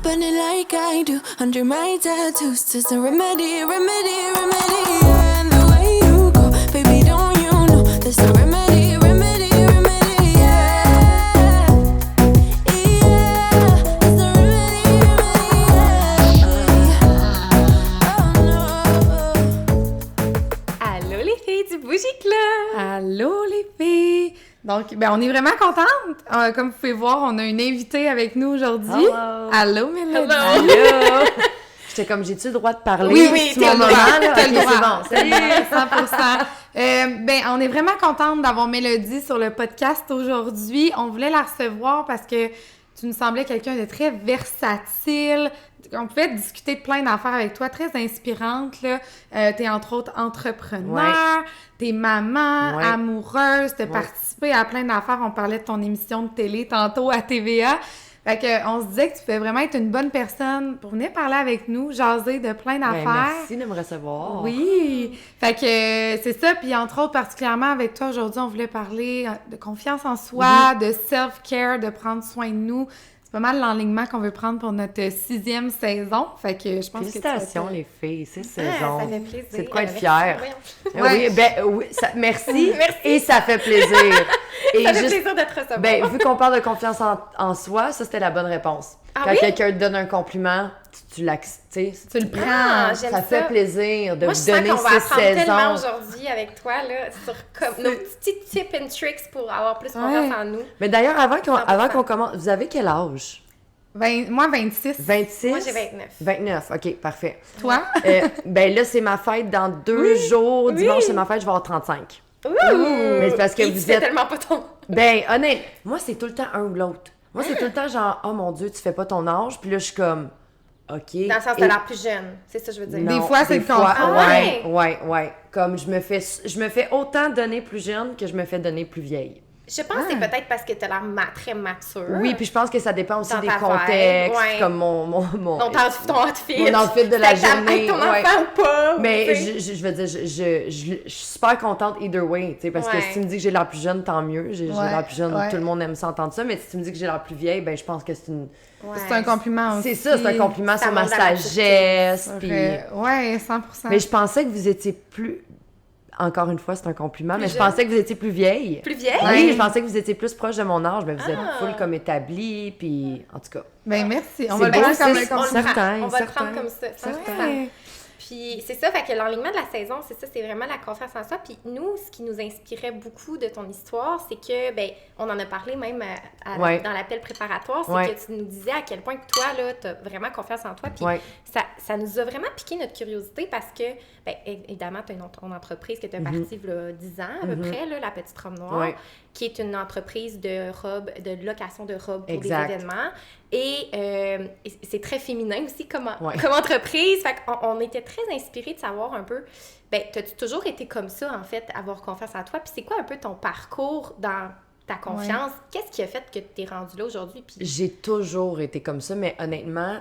burn it like I do. Under my tattoos, there's a remedy. And the way you go, baby, don't you know? There's a remedy. Yeah, there's a remedy. Oh no. Allô les filles du Bougie Club! Allô les filles! Donc, on est vraiment contentes. Comme vous pouvez voir, on a une invitée avec nous aujourd'hui. Hello. Allô, Mélodie! Allô! J'étais comme, j'ai-tu le droit de parler? Oui, c'est t'as mon le moment, droit. là? T'as le Ok, droit. c'est bon. Oui, 100%. On est vraiment contente d'avoir Mélodie sur le podcast aujourd'hui. On voulait la recevoir parce que tu nous semblais quelqu'un de très versatile. On pouvait discuter de plein d'affaires avec toi, très inspirante, là. T'es entre autres entrepreneur, t'es maman, amoureuse, t'as participé à plein d'affaires. On parlait de ton émission de télé tantôt à TVA. Fait que on se disait que tu pouvais vraiment être une bonne personne pour venir parler avec nous, jaser de plein d'affaires. Merci de me recevoir. Oui! Fait que c'est ça, puis entre autres, particulièrement avec toi aujourd'hui, on voulait parler de confiance en soi, de self-care, de prendre soin de nous. C'est pas mal l'enlignement qu'on veut prendre pour notre 6e saison. Fait que je pense Félicitations, que les filles, c'est Ah, saison. ça fait plaisir. C'est de quoi être Merci. fière. Voyons. Oui, merci. Merci. Et ça fait plaisir. Et Ça fait plaisir de te recevoir. vu qu'on parle de confiance en soi, ça, c'était la bonne réponse. Ah Quand oui? quelqu'un te donne un compliment, tu l'acceptes. tu le prends. Ah, j'aime Ça fait plaisir de Moi, je vous sens donner qu'on va 6 apprendre tellement saisons. aujourd'hui avec toi, là, sur comme nos petits tips and tricks pour avoir plus confiance en nous. Mais d'ailleurs, avant 100%. qu'on commence, vous avez quel âge? Moi, 26. 26? Moi, j'ai 29. 29, OK, parfait. Toi? Là, c'est ma fête dans 2 jours. Dimanche, c'est ma fête, je vais avoir 35. Ouh! Mais c'est parce que Et vous tu fais êtes... tellement pas ton... Honnête, moi, c'est tout le temps un ou l'autre. Moi, c'est tout le temps genre, oh mon Dieu, tu fais pas ton âge. Puis là, je suis comme, OK. Dans le sens de l'air plus jeune. C'est ça que je veux dire. Non, Des fois, c'est le contraire. Ah Ouais. Comme je me fais autant donner plus jeune que je me fais donner plus vieille. Je pense que c'est peut-être parce que t'as l'air très mature. Oui, puis je pense que ça dépend aussi Dans des ta contextes, vibe, ouais. comme mon Ton outfit. Mon outfit de la C'était avec journée, ton ouais. enfant ou pas. Mais tu sais. je veux dire, je suis super contente either way, tu sais, parce que Ouais. si tu me dis que j'ai l'air plus jeune, tant mieux. J'ai l'air plus jeune, ouais. tout le monde aime s'entendre ça, mais si tu me dis que j'ai l'air plus vieille, ben je pense que c'est une... Ouais. C'est un compliment aussi. C'est ça, c'est un compliment Ça sur ma montre la sagesse, puis... Ouais, 100%. Mais je pensais que vous étiez plus... Encore une fois, c'est un compliment, mais je jeune. pensais que vous étiez plus vieille. Plus vieille? Oui, je pensais que vous étiez plus proche de mon âge, mais vous êtes Ah. full comme établie, puis en tout cas... Merci. On C'est va le beau, prendre comme c'est- un compliment. Certain, On va le certain. prendre comme ça. 100%. Ouais. Puis c'est ça, fait que l'enlignement de la saison, c'est ça, c'est vraiment la confiance en soi. Puis nous, ce qui nous inspirait beaucoup de ton histoire, c'est que, on en a parlé même Ouais. dans l'appel préparatoire, c'est Ouais. que tu nous disais à quel point que toi, là, t'as vraiment confiance en toi. Puis Ouais. ça nous a vraiment piqué notre curiosité parce que, évidemment, tu as ton entreprise que tu as partie il y a 10 ans à peu près, là, La Petite Robe Noire, Ouais. qui est une entreprise de location de robes pour Exact. des événements. Et c'est très féminin aussi comme Ouais. entreprise. Fait qu'on était très inspirés de savoir un peu, t'as-tu toujours été comme ça, en fait, avoir confiance en toi? Puis c'est quoi un peu ton parcours dans ta confiance? Qu'est-ce qui a fait que tu es rendu là aujourd'hui? Puis... J'ai toujours été comme ça, mais honnêtement,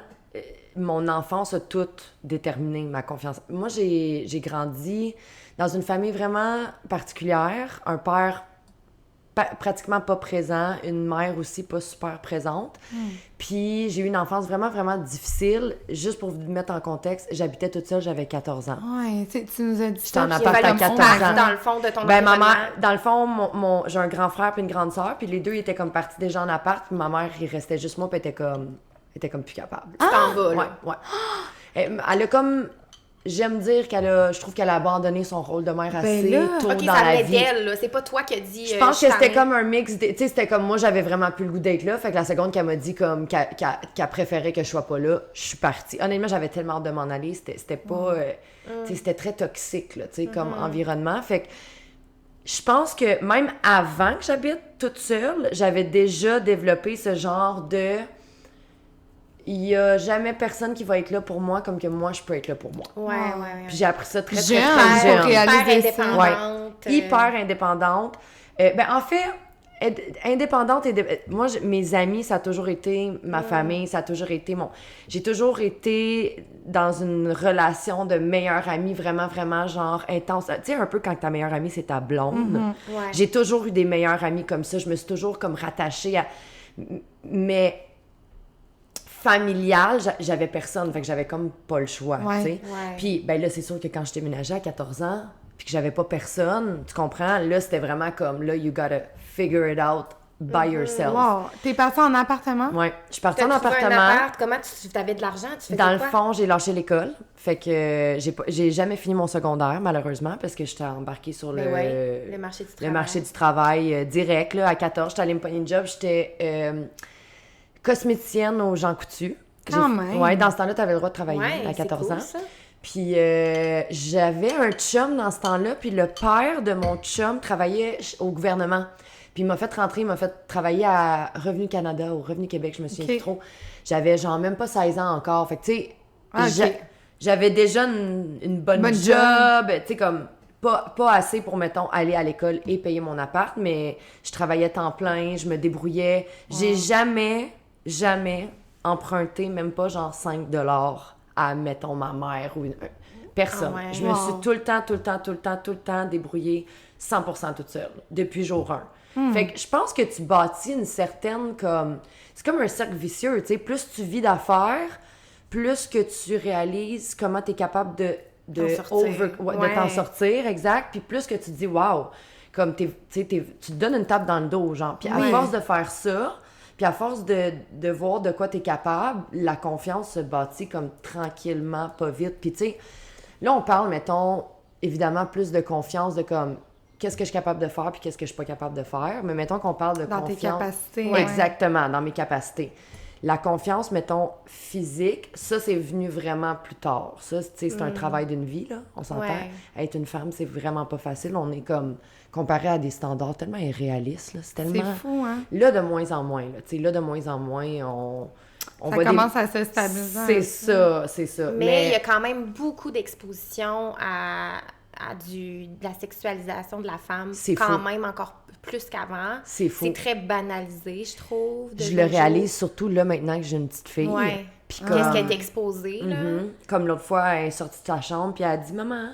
mon enfance a tout déterminé ma confiance. Moi, j'ai grandi dans une famille vraiment particulière, un père pratiquement pas présent, une mère aussi pas super présente. Puis j'ai eu une enfance vraiment, vraiment difficile. Juste pour vous mettre en contexte, j'habitais toute seule, j'avais 14 ans. Ouais, tu nous as dit J'étais en ça, appart puis à comme 14 on ans. Dans le fond de ton Ben, ma environnement. mère, dans le fond, j'ai un grand frère puis une grande sœur, puis les deux, ils étaient comme partis déjà en appart, puis ma mère, il restait juste moi, puis elle était comme plus capable. Tu t'en vas, Ouais, là. ouais. Elle a comme... J'aime dire je trouve qu'elle a abandonné son rôle de mère assez là, tôt OK, dans ça la venait vie. d'elle, là. C'est pas toi qui as dit... Je pense que t'en c'était ai. comme un mix, tu sais, c'était comme moi, j'avais vraiment plus le goût d'être là, fait que la seconde qu'elle m'a dit comme qu'elle préférait que je sois pas là, je suis partie. Honnêtement, j'avais tellement hâte de m'en aller, c'était pas... tu sais, c'était très toxique, là, tu sais, comme environnement, fait que je pense que même avant que j'habite toute seule, j'avais déjà développé ce genre de... Il y a jamais personne qui va être là pour moi comme que moi, je peux être là pour moi. Ouais. Puis j'ai appris ça très, très, Jeune, très faut jeune. réaliser Hyper ça. indépendante. Hyper indépendante. En fait, indépendante et moi, mes amis, ça a toujours été ma famille, ça a toujours été mon... J'ai toujours été dans une relation de meilleure amie vraiment, vraiment, genre, intense. Tu sais, un peu quand ta meilleure amie, c'est ta blonde. Ouais. J'ai toujours eu des meilleures amies comme ça. Je me suis toujours comme rattachée à... Mais familial, j'avais personne, fait que j'avais comme pas le choix, Ouais. tu sais. Ouais. Puis, ben là, c'est sûr que quand je déménageais à 14 ans, puis que j'avais pas personne, tu comprends? Là, c'était vraiment comme, là, you gotta figure it out by yourself. Wow. T'es partie en appartement? Ouais, je suis partie T'as en trouvé appartement. un appart, comment tu avais de l'argent? Tu faisais Dans le quoi? fond, j'ai lâché l'école. Fait que j'ai jamais fini mon secondaire, malheureusement, parce que j'étais embarquée sur Ben ouais, le marché du le travail. marché du travail direct. Là, à 14, j'étais allée me pogner une job. J'étais cosméticienne aux Jean Coutu. Quand même. Ouais, dans ce temps-là, t'avais le droit de travailler Ouais, à 14 c'est cool, ans. ça. Puis j'avais un chum dans ce temps-là, puis le père de mon chum travaillait au gouvernement. Puis il m'a fait rentrer, il m'a fait travailler à Revenu Canada, au Revenu Québec, je me souviens Ok. plus trop. J'avais genre même pas 16 ans encore. Fait que tu sais, Ah, ok. j'avais déjà une bonne Bonne job, tu sais, comme pas assez pour, mettons, aller à l'école et payer mon appart, mais je travaillais temps plein, je me débrouillais. J'ai jamais emprunté, même pas genre 5 $ à, mettons, ma mère ou personne. Ah ouais. Je me suis tout le temps débrouillée 100% toute seule, depuis jour 1. Fait que je pense que tu bâtis une certaine, comme... C'est comme un cercle vicieux, tu sais. Plus tu vis d'affaires, plus que tu réalises comment tu es capable de T'en sortir. de t'en sortir, exact. Puis plus que tu te dis, wow, comme tu te donnes une tape dans le dos, genre. Puis à Oui. force de faire ça, puis à force de voir de quoi tu es capable, la confiance se bâtit comme tranquillement, pas vite. Puis tu sais, là, on parle, mettons, évidemment, plus de confiance, de comme, qu'est-ce que je suis capable de faire, puis qu'est-ce que je suis pas capable de faire. Mais mettons qu'on parle de Dans confiance. tes capacités. Ouais. Exactement, dans mes capacités. La confiance, mettons, physique, ça, c'est venu vraiment plus tard. Ça, tu sais, c'est un travail d'une vie, là, on s'entend. Ouais. Être une femme, c'est vraiment pas facile. On est comme, comparé à des standards tellement irréalistes, là. C'est C'est tellement... fou, hein? Là, de moins en moins, là. Tu sais, là, de moins en moins, on Ça va commence à se stabiliser. un C'est peu. ça, c'est ça. Mais il y a quand même beaucoup d'exposition à de la sexualisation de la femme. C'est quand fou. même encore plus qu'avant. C'est fou. C'est très banalisé, je trouve. de Je nos le jours. réalise surtout là, maintenant que j'ai une petite fille. Ouais. Puis Qu'est-ce comme... qui a été exposé, là? Comme l'autre fois, elle est sortie de sa chambre, puis elle a dit, maman,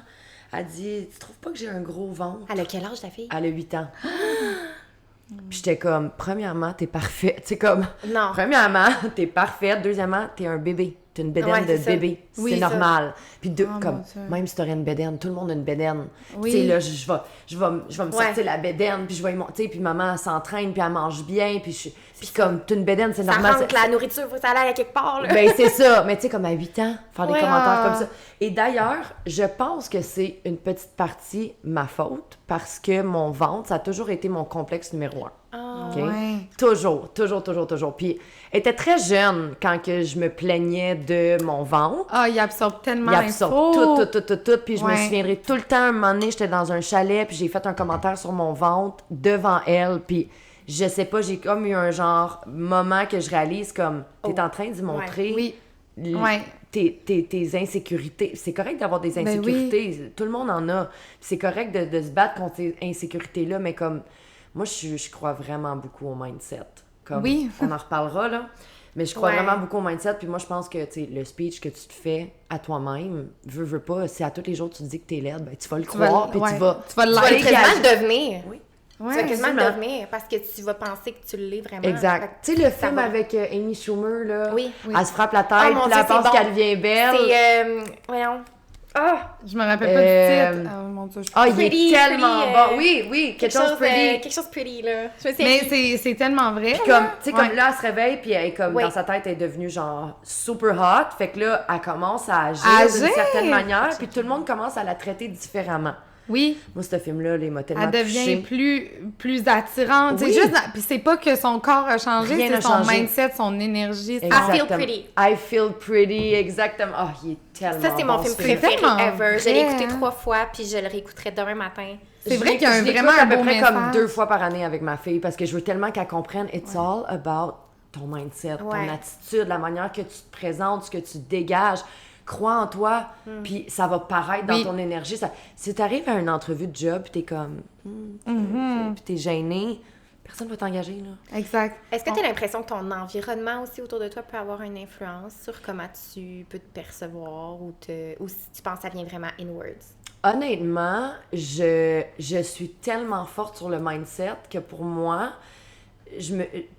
elle dit, tu trouves pas que j'ai un gros ventre? Elle a quel âge, ta fille? Elle a 8 ans. Puis j'étais comme, premièrement, t'es parfaite. Tu sais, comme, Non. premièrement, t'es parfaite. Deuxièmement, t'es un bébé. T'es une bédaine Ouais, de c'est ça. bébé. Oui, c'est ça. normal. Puis Oh, comme, mon Dieu. même si t'aurais une bédaine, tout le monde a une bédaine. Oui. Tu sais, là, je vais me Ouais. sortir la bédaine, puis je vais y monter, puis maman, elle s'entraîne, puis elle mange bien, puis comme, t'as une bédaine, c'est Ça normal. rentre la nourriture, faut que ça aille à quelque part, là. Ben, c'est ça. Mais tu sais, comme à 8 ans, faire des Ouais. commentaires comme ça. Et d'ailleurs, je pense que c'est une petite partie ma faute parce que mon ventre, ça a toujours été mon complexe numéro 1. Ah. OK? Ouais. Toujours. Puis, elle était très jeune quand que je me plaignais de mon ventre. Ah, il absorbe tellement Il absorbe l'info. tout. Puis je me Ouais. souviendrai tout le temps, un moment donné, j'étais dans un chalet, puis j'ai fait un commentaire sur mon ventre devant elle, puis je sais pas, j'ai comme eu un genre moment que je réalise comme, t'es en train d'y montrer Oui. l- Ouais. tes insécurités. C'est correct d'avoir des Ben insécurités, tout le monde en a. Puis c'est correct de se battre contre ces insécurités-là, mais comme, moi, je crois vraiment beaucoup au mindset. Comme, Oui. on en reparlera, là. Mais je crois Ouais. vraiment beaucoup au mindset, puis moi, je pense que, tu sais, le speech que tu te fais à toi-même, veux pas, si à tous les jours tu te dis que t'es laide, ben tu vas le croire, puis ouais. tu vas... Tu vas Tu vas liker. quasiment le devenir. Oui. Ouais. Tu vas quasiment le absolument. devenir parce que tu vas penser que tu l'es vraiment. Exact. Tu sais, le Ça film va. avec Amy Schumer, là, Oui. elle se frappe la tête, Oh, mon puis là, elle Dieu, pense c'est bon. qu'elle devient belle. C'est, voyons. Ah! Je me rappelle pas du titre. Oh mon Dieu. Ah, il Pretty, est tellement pretty, bon. Oui, quelque chose pretty. Quelque chose pretty, là. Je me souviens Mais plus. c'est tellement vrai. Puis comme, tu sais, Ouais. comme là, elle se réveille, puis elle est comme, Oui. dans sa tête, elle est devenue genre super hot. Fait que là, elle commence à agir Agir! d'une certaine manière, puis tout le monde commence à la traiter différemment. Oui. Moi, ce film-là, il m'a tellement Elle devient touchée. plus attirante. Oui. C'est juste, puis c'est pas que son corps a changé, Rien c'est n'a son changé. mindset, son énergie. I feel Exactement. pretty. I feel pretty, exactement. Ah, il est tellement Ça, c'est mon bon, film ce film. préféré tellement ever. Je l'ai vrai, écouté hein. 3 fois, puis je le réécouterai demain matin. C'est vrai qu'il y a Je l'écoute vraiment à un peu beau près message. comme 2 fois par année avec ma fille, parce que je veux tellement qu'elle comprenne, it's all about ton mindset, Ouais. ton attitude, la manière que tu te présentes, ce que tu dégages. Crois en toi, puis ça va paraître dans Oui. ton énergie. Si tu arrives à une entrevue de job, puis t'es comme, puis t'es gêné, personne va t'engager, là. Exact. Est-ce que tu as l'impression que ton environnement aussi autour de toi peut avoir une influence sur comment tu peux te percevoir ou si tu penses que ça vient vraiment inwards? Honnêtement, je suis tellement forte sur le mindset que pour moi,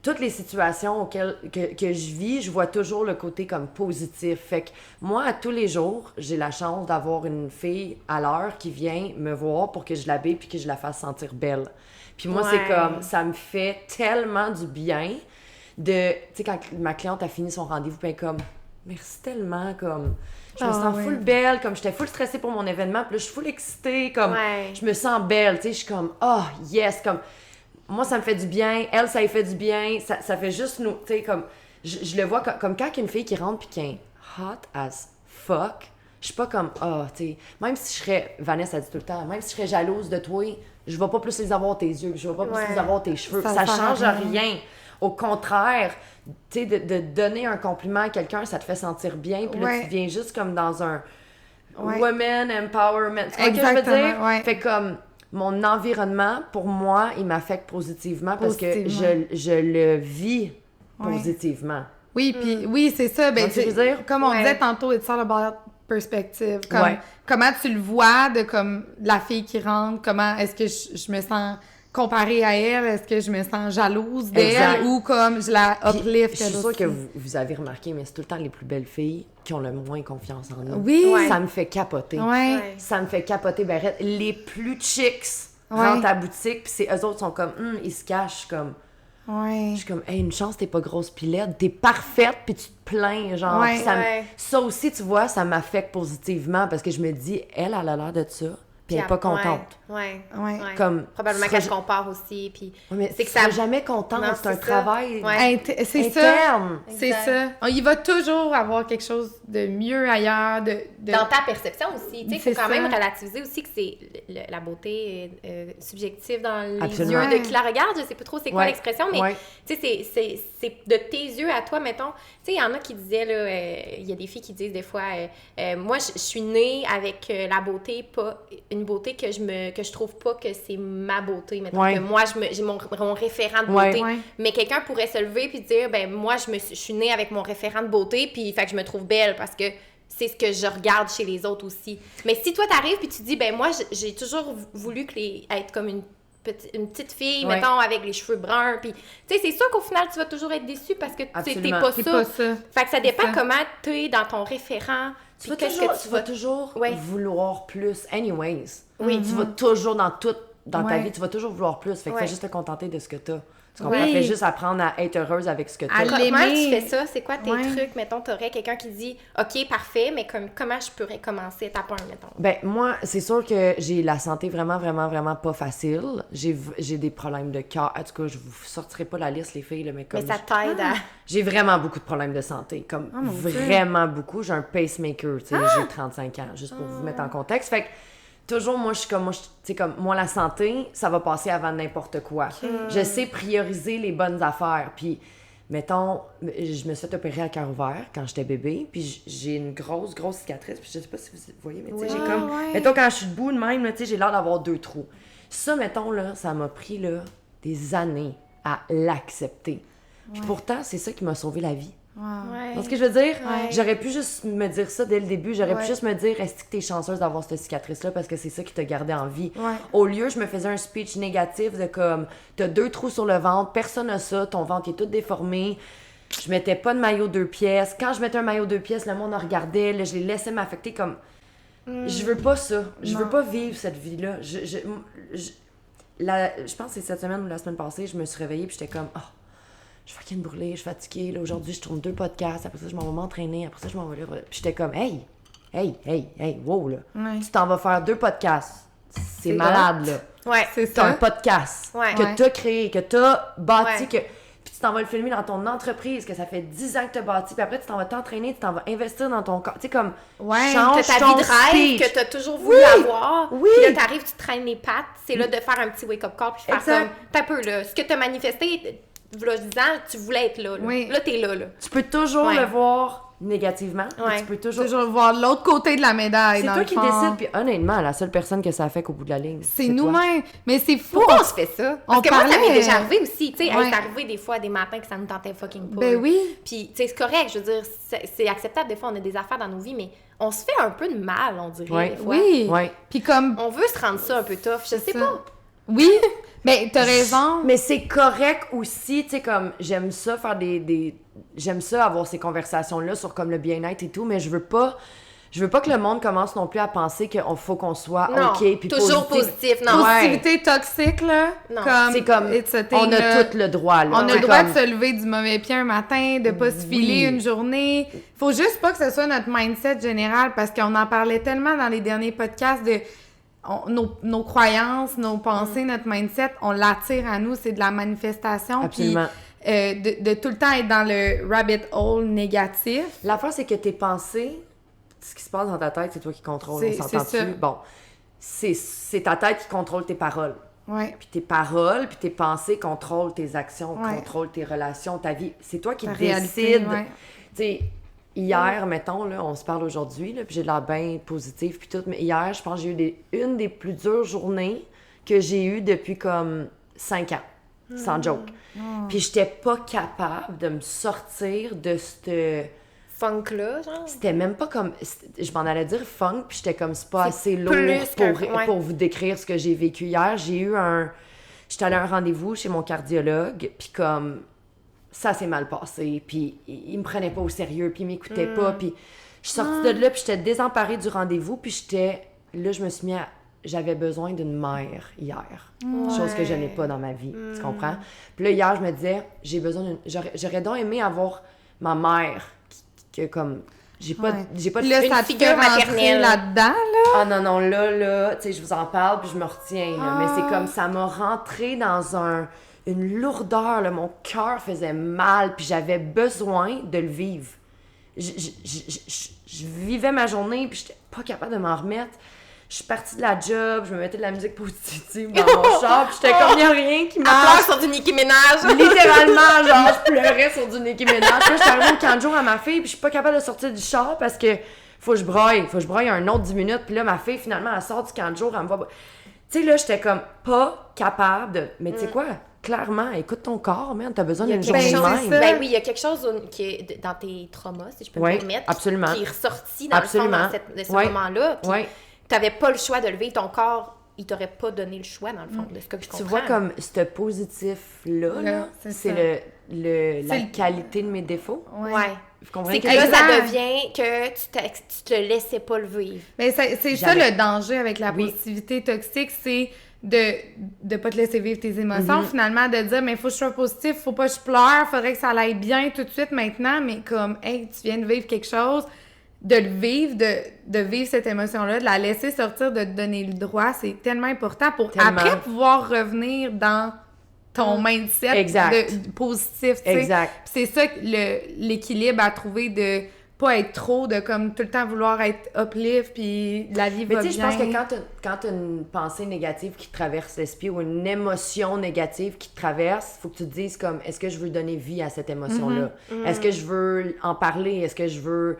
toutes les situations que je vis, je vois toujours le côté comme positif. Fait que moi, à tous les jours, j'ai la chance d'avoir une fille à l'heure qui vient me voir pour que je l'habille puis que je la fasse sentir belle. Puis moi, c'est comme, ça me fait tellement du bien de, tu sais, quand ma cliente a fini son rendez-vous, puis elle est comme, merci tellement, comme, je me sens full belle, comme, j'étais full stressée pour mon événement, puis là, je suis full excitée, comme, je me sens belle, tu sais, je suis comme, oh, yes, comme, moi, ça me fait du bien, elle, ça lui fait du bien, ça fait juste nous, tu sais, comme, je le vois comme quand une fille qui rentre puis qui est hot as fuck, je suis pas comme, tu sais, même si je serais, Vanessa a dit tout le temps, même si je serais jalouse de toi, je vais pas plus les avoir tes yeux, je vais pas plus les avoir tes cheveux, ça change rien. Au contraire, tu sais, de donner un compliment à quelqu'un, ça te fait sentir bien, puis là, tu deviens juste comme dans un woman empowerment. Tu vois ce que je veux dire? Fait comme, mon environnement, pour moi, il m'affecte positivement parce que je le vis positivement. Oui, puis oui, c'est ça. Ben, tu veux dire? Comme on disait tantôt, it's all about perspective. Comme, comment tu le vois de comme la fille qui rentre, comment est-ce que je me sens comparée à elle, est-ce que je me sens jalouse d'elle ou comme je la uplift. Je suis sûre que vous avez remarqué, mais c'est tout le temps les plus belles filles qui ont le moins confiance en eux. Oui. Ça me fait capoter. Ça me fait capoter. Ben, les plus chicks rentrent à la boutique, puis eux autres sont comme, ils se cachent comme... Je suis comme, hey, une chance, t'es pas grosse pilette, t'es parfaite, puis tu te plains, genre. Ça aussi, tu vois, ça m'affecte positivement parce que je me dis, elle a l'air de ça, puis elle est pas contente. Comme, probablement qu'elle se compare aussi, puis c'est que ça seras jamais contente, c'est un travail c'est interne. C'est ça. Il va toujours avoir quelque chose de mieux ailleurs. Dans ta perception aussi. Tu sais, il faut quand même relativiser aussi que c'est la beauté subjective dans les yeux de qui la regarde. Je sais pas trop c'est quoi l'expression, mais tu sais, c'est de tes yeux à toi, mettons. Tu sais, il y en a qui disaient, là, il y a des filles qui disent des fois, moi, je suis née avec la beauté, pas une beauté que je trouve pas que c'est ma beauté, mettons, que moi, j'ai mon référent de beauté. Mais quelqu'un pourrait se lever puis dire, ben moi, je suis née avec mon référent de beauté, puis fait que je me trouve belle parce que c'est ce que je regarde chez les autres aussi. Mais si toi, t'arrives puis tu dis, ben moi, j'ai toujours voulu être comme une petite fille, mettons, avec les cheveux bruns, puis tu sais, c'est sûr qu'au final, tu vas toujours être déçue parce que t'es pas ça. Fait que ça dépend comment t'es dans ton référent. Tu vas toujours vouloir plus, anyways. Tu vas toujours, dans ta vie, tu vas toujours vouloir plus. Fait que fais juste te contenter de ce que t'as. Tu comprends? Fais juste apprendre à être heureuse avec ce que t'as. Comment tu fais ça? C'est quoi tes trucs? Mettons, t'aurais quelqu'un qui dit « OK, parfait, mais comment je pourrais commencer étape 1, mettons? » Ben, moi, c'est sûr que j'ai la santé vraiment, vraiment, vraiment pas facile. J'ai des problèmes de cœur. En tout cas, je vous sortirai pas la liste, les filles, là, mais comme... Mais ça t'aide à... J'ai vraiment beaucoup de problèmes de santé. Comme, vraiment beaucoup. J'ai un pacemaker, tu sais, j'ai 35 ans, juste pour vous mettre en contexte. Fait que toujours, moi, je suis comme, moi, la santé, ça va passer avant n'importe quoi. Je sais prioriser les bonnes affaires. Puis, mettons, je me suis fait opérer à cœur ouvert quand j'étais bébé. Puis, j'ai une grosse cicatrice. Puis, je sais pas si vous voyez, mais tu sais, j'ai comme... Mettons, quand je suis debout de même, tu sais, j'ai l'air d'avoir 2 trous. Ça, mettons, là, ça m'a pris, là, des années à l'accepter. Puis, pourtant, c'est ça qui m'a sauvé la vie. C'est ce que je veux dire? J'aurais pu juste me dire ça dès le début. J'aurais pu juste me dire, est-ce que t'es chanceuse d'avoir cette cicatrice-là parce que c'est ça qui t'a gardé en vie. Au lieu, je me faisais un speech négatif de comme, t'as 2 trous sur le ventre, personne n'a ça, ton ventre est tout déformé. Je mettais pas de maillot 2 pièces. Quand je mettais un maillot 2 pièces, le monde en regardait. Là, je les laissais m'affecter comme... Je veux pas ça. Je veux pas vivre cette vie-là. Je pense que c'est cette semaine ou la semaine passée, je me suis réveillée puis j'étais comme... Je suis fucking brûlée, je suis fatiguée. Là, aujourd'hui, je tourne 2 podcasts. Après ça, je m'en vais m'entraîner. Après ça, je m'en vais là. Puis j'étais comme, hey, wow, là. Tu t'en vas faire 2 podcasts. C'est malade, là. C'est ça. ça. Un podcast que t'as créé, que t'as bâti, puis tu t'en vas le filmer dans ton entreprise, que ça fait 10 ans que t'as bâti. Puis après, tu t'en vas t'entraîner, tu t'en vas investir dans ton corps. Tu sais, comme, change t'as ta vie de rêve que t'as toujours voulu avoir. Puis là, t'arrives, tu te traînes les pattes. C'est là de faire un petit wake-up call, puis faire comme, t'as peu, là. Ce que t'as manifesté... V'là 10 ans, tu voulais être là. Là, t'es là. Tu peux toujours le voir négativement. Tu peux toujours voir l'autre côté de la médaille. C'est toi qui décides. Puis honnêtement, la seule personne que ça affecte au bout de la ligne, c'est nous-mêmes. Mais c'est fou. Pourquoi on se fait ça? Parce que moi, ça m'est déjà arrivé aussi. Tu sais, c'est arrivé des fois, des matins que ça nous tentait fucking pas. Ben oui. Puis, tu sais, c'est correct. Je veux dire, c'est acceptable. Des fois, on a des affaires dans nos vies, mais on se fait un peu de mal, on dirait. Des fois. Oui. Puis comme... On veut se rendre ça un peu tough. Je sais pas. Oui, mais t'as raison. Mais c'est correct aussi, tu sais, comme, j'aime ça faire j'aime ça avoir ces conversations-là sur comme le bien-être et tout, mais je veux pas que le monde commence non plus à penser qu'il faut qu'on soit Non, OK puis toujours positif, non. Positivité toxique, là. Non. C'est comme, it's a thing, on a là. tout le droit, là. On a C'est le droit comme- de se lever du mauvais pied un matin, de pas se filer une journée. Faut juste pas que ce soit notre mindset général, parce qu'on en parlait tellement dans les derniers podcasts de nos croyances, nos pensées, notre mindset, on l'attire à nous, c'est de la manifestation. Absolument. Puis, de tout le temps être dans le rabbit hole négatif. L'affaire, c'est que tes pensées, ce qui se passe dans ta tête, c'est toi qui contrôles, on C'est s'entend-tu? ça. Bon, c'est ta tête qui contrôle tes paroles. Ouais. Puis tes paroles, puis tes pensées contrôlent tes actions, Ouais. contrôlent tes relations, ta vie. C'est toi qui Ta décides. réalité, ouais. Tu sais, hier, mettons, là, on se parle aujourd'hui, là, puis j'ai de l'air bien positive, puis tout, mais hier, je pense que j'ai eu une des plus dures journées que j'ai eues depuis comme 5 ans, sans joke. Puis j'étais pas capable de me sortir de cette... Funk-là, genre. C'était même pas comme... Je m'en allais dire funk, puis j'étais comme, c'est pas assez lourd plus pour, pour vous décrire ce que j'ai vécu hier. J'étais allée à un rendez-vous chez mon cardiologue, puis comme... Ça s'est mal passé, puis il me prenait pas au sérieux, puis il m'écoutait pas, puis je suis sortie de là, puis j'étais désemparée du rendez-vous, puis là, je me suis mis à... J'avais besoin d'une mère hier, chose que je n'ai pas dans ma vie, tu comprends? Puis là, hier, je me disais, j'ai besoin d'une... J'aurais donc aimé avoir ma mère, que comme... J'ai pas Puis de là, une ça te figure fait rentrer maternelle. là-dedans, là. Ah non, là, tu sais, je vous en parle, puis je me retiens, là. Mais c'est comme, ça m'a rentré dans une lourdeur, là. Mon cœur faisait mal, puis j'avais besoin de le vivre. Je vivais ma journée, puis j'étais pas capable de m'en remettre. Je suis partie de la job, je me mettais de la musique positive dans mon char, puis j'étais comme, il y a rien qui Elle marche. pleure sur du Nicki Minaj. Littéralement, genre, je pleurais sur du Nicki Minaj. Puis là, j'étais arrivée au camp de jour à ma fille, puis je suis pas capable de sortir du char parce que faut que je broye un autre 10 minutes. Puis là, ma fille, finalement, elle sort du camp de jour, elle me voit... Tu sais, là, j'étais comme pas capable de... Mais tu sais quoi? Clairement, écoute ton corps, man, t'as besoin d'une journée de chose- même. ça. Ben oui, il y a quelque chose qui est dans tes traumas, si je peux me Oui, permettre, absolument. qui est ressorti dans le Absolument. fond de ce Oui. moment-là. Puis Oui. t'avais pas le choix de le vivre, ton corps, il t'aurait pas donné le choix, dans le fond, de ce que je comprends. Tu vois, comme ce positif-là, là, c'est c'est ça. la le- qualité de mes défauts. Ouais. Vous comprenez C'est que que là, Exact. ça devient que tu te laissais pas le vivre. Mais c'est ça Jamais. le danger avec la Oui. positivité toxique, c'est de pas te laisser vivre tes émotions, finalement, de dire, mais faut que je sois positif, faut pas que je pleure, faudrait que ça aille bien tout de suite maintenant, mais comme, hey, tu viens de vivre quelque chose, de le vivre, de vivre cette émotion-là, de la laisser sortir, de te donner le droit, c'est tellement important pour Tellement. après pouvoir revenir dans ton mindset Exact. de positif, tu sais. Exact. Puis c'est ça l'équilibre à trouver de pas être trop, de comme tout le temps vouloir être uplift, puis la vie Mais va tu sais, bien. je pense que quand t'as une pensée négative qui te traverse l'esprit ou une émotion négative qui te traverse, faut que tu te dises comme, est-ce que je veux donner vie à cette émotion-là? Est-ce que je veux en parler? Est-ce que je veux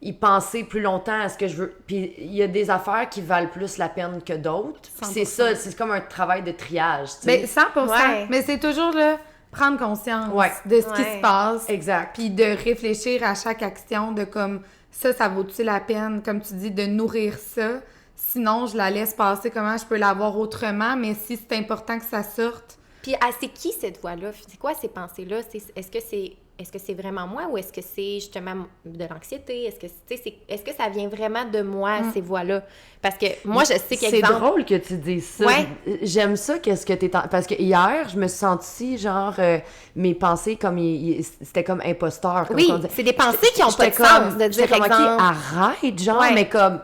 y penser plus longtemps? Est-ce que je veux... Puis il y a des affaires qui valent plus la peine que d'autres. Puis c'est 100%. ça, c'est comme un travail de triage, tu sais. Mais 100%. Ouais. Mais c'est toujours là, prendre conscience Ouais. de ce qui Ouais. se passe. Exact. Puis de réfléchir à chaque action, de comme, ça vaut-tu la peine, comme tu dis, de nourrir ça? Sinon, je la laisse passer, comment je peux l'avoir autrement, mais si c'est important que ça sorte. Puis, c'est qui cette voix-là? C'est quoi ces pensées-là? Est-ce que c'est vraiment moi ou est-ce que c'est justement de l'anxiété? Est-ce que ça vient vraiment de moi, ces voix-là? Parce que moi, je sais C'est qu'exemple... drôle que tu dises ça. Ouais. J'aime ça, qu'est-ce que t'es... Parce que hier, je me suis sentie, genre, mes pensées, comme c'était comme imposteur. Comme Oui, on disait. c'est des pensées qui ont pas de J'étais sens, comme- de dire, j'étais comme, OK, exemple... arrête, genre, Ouais. mais comme...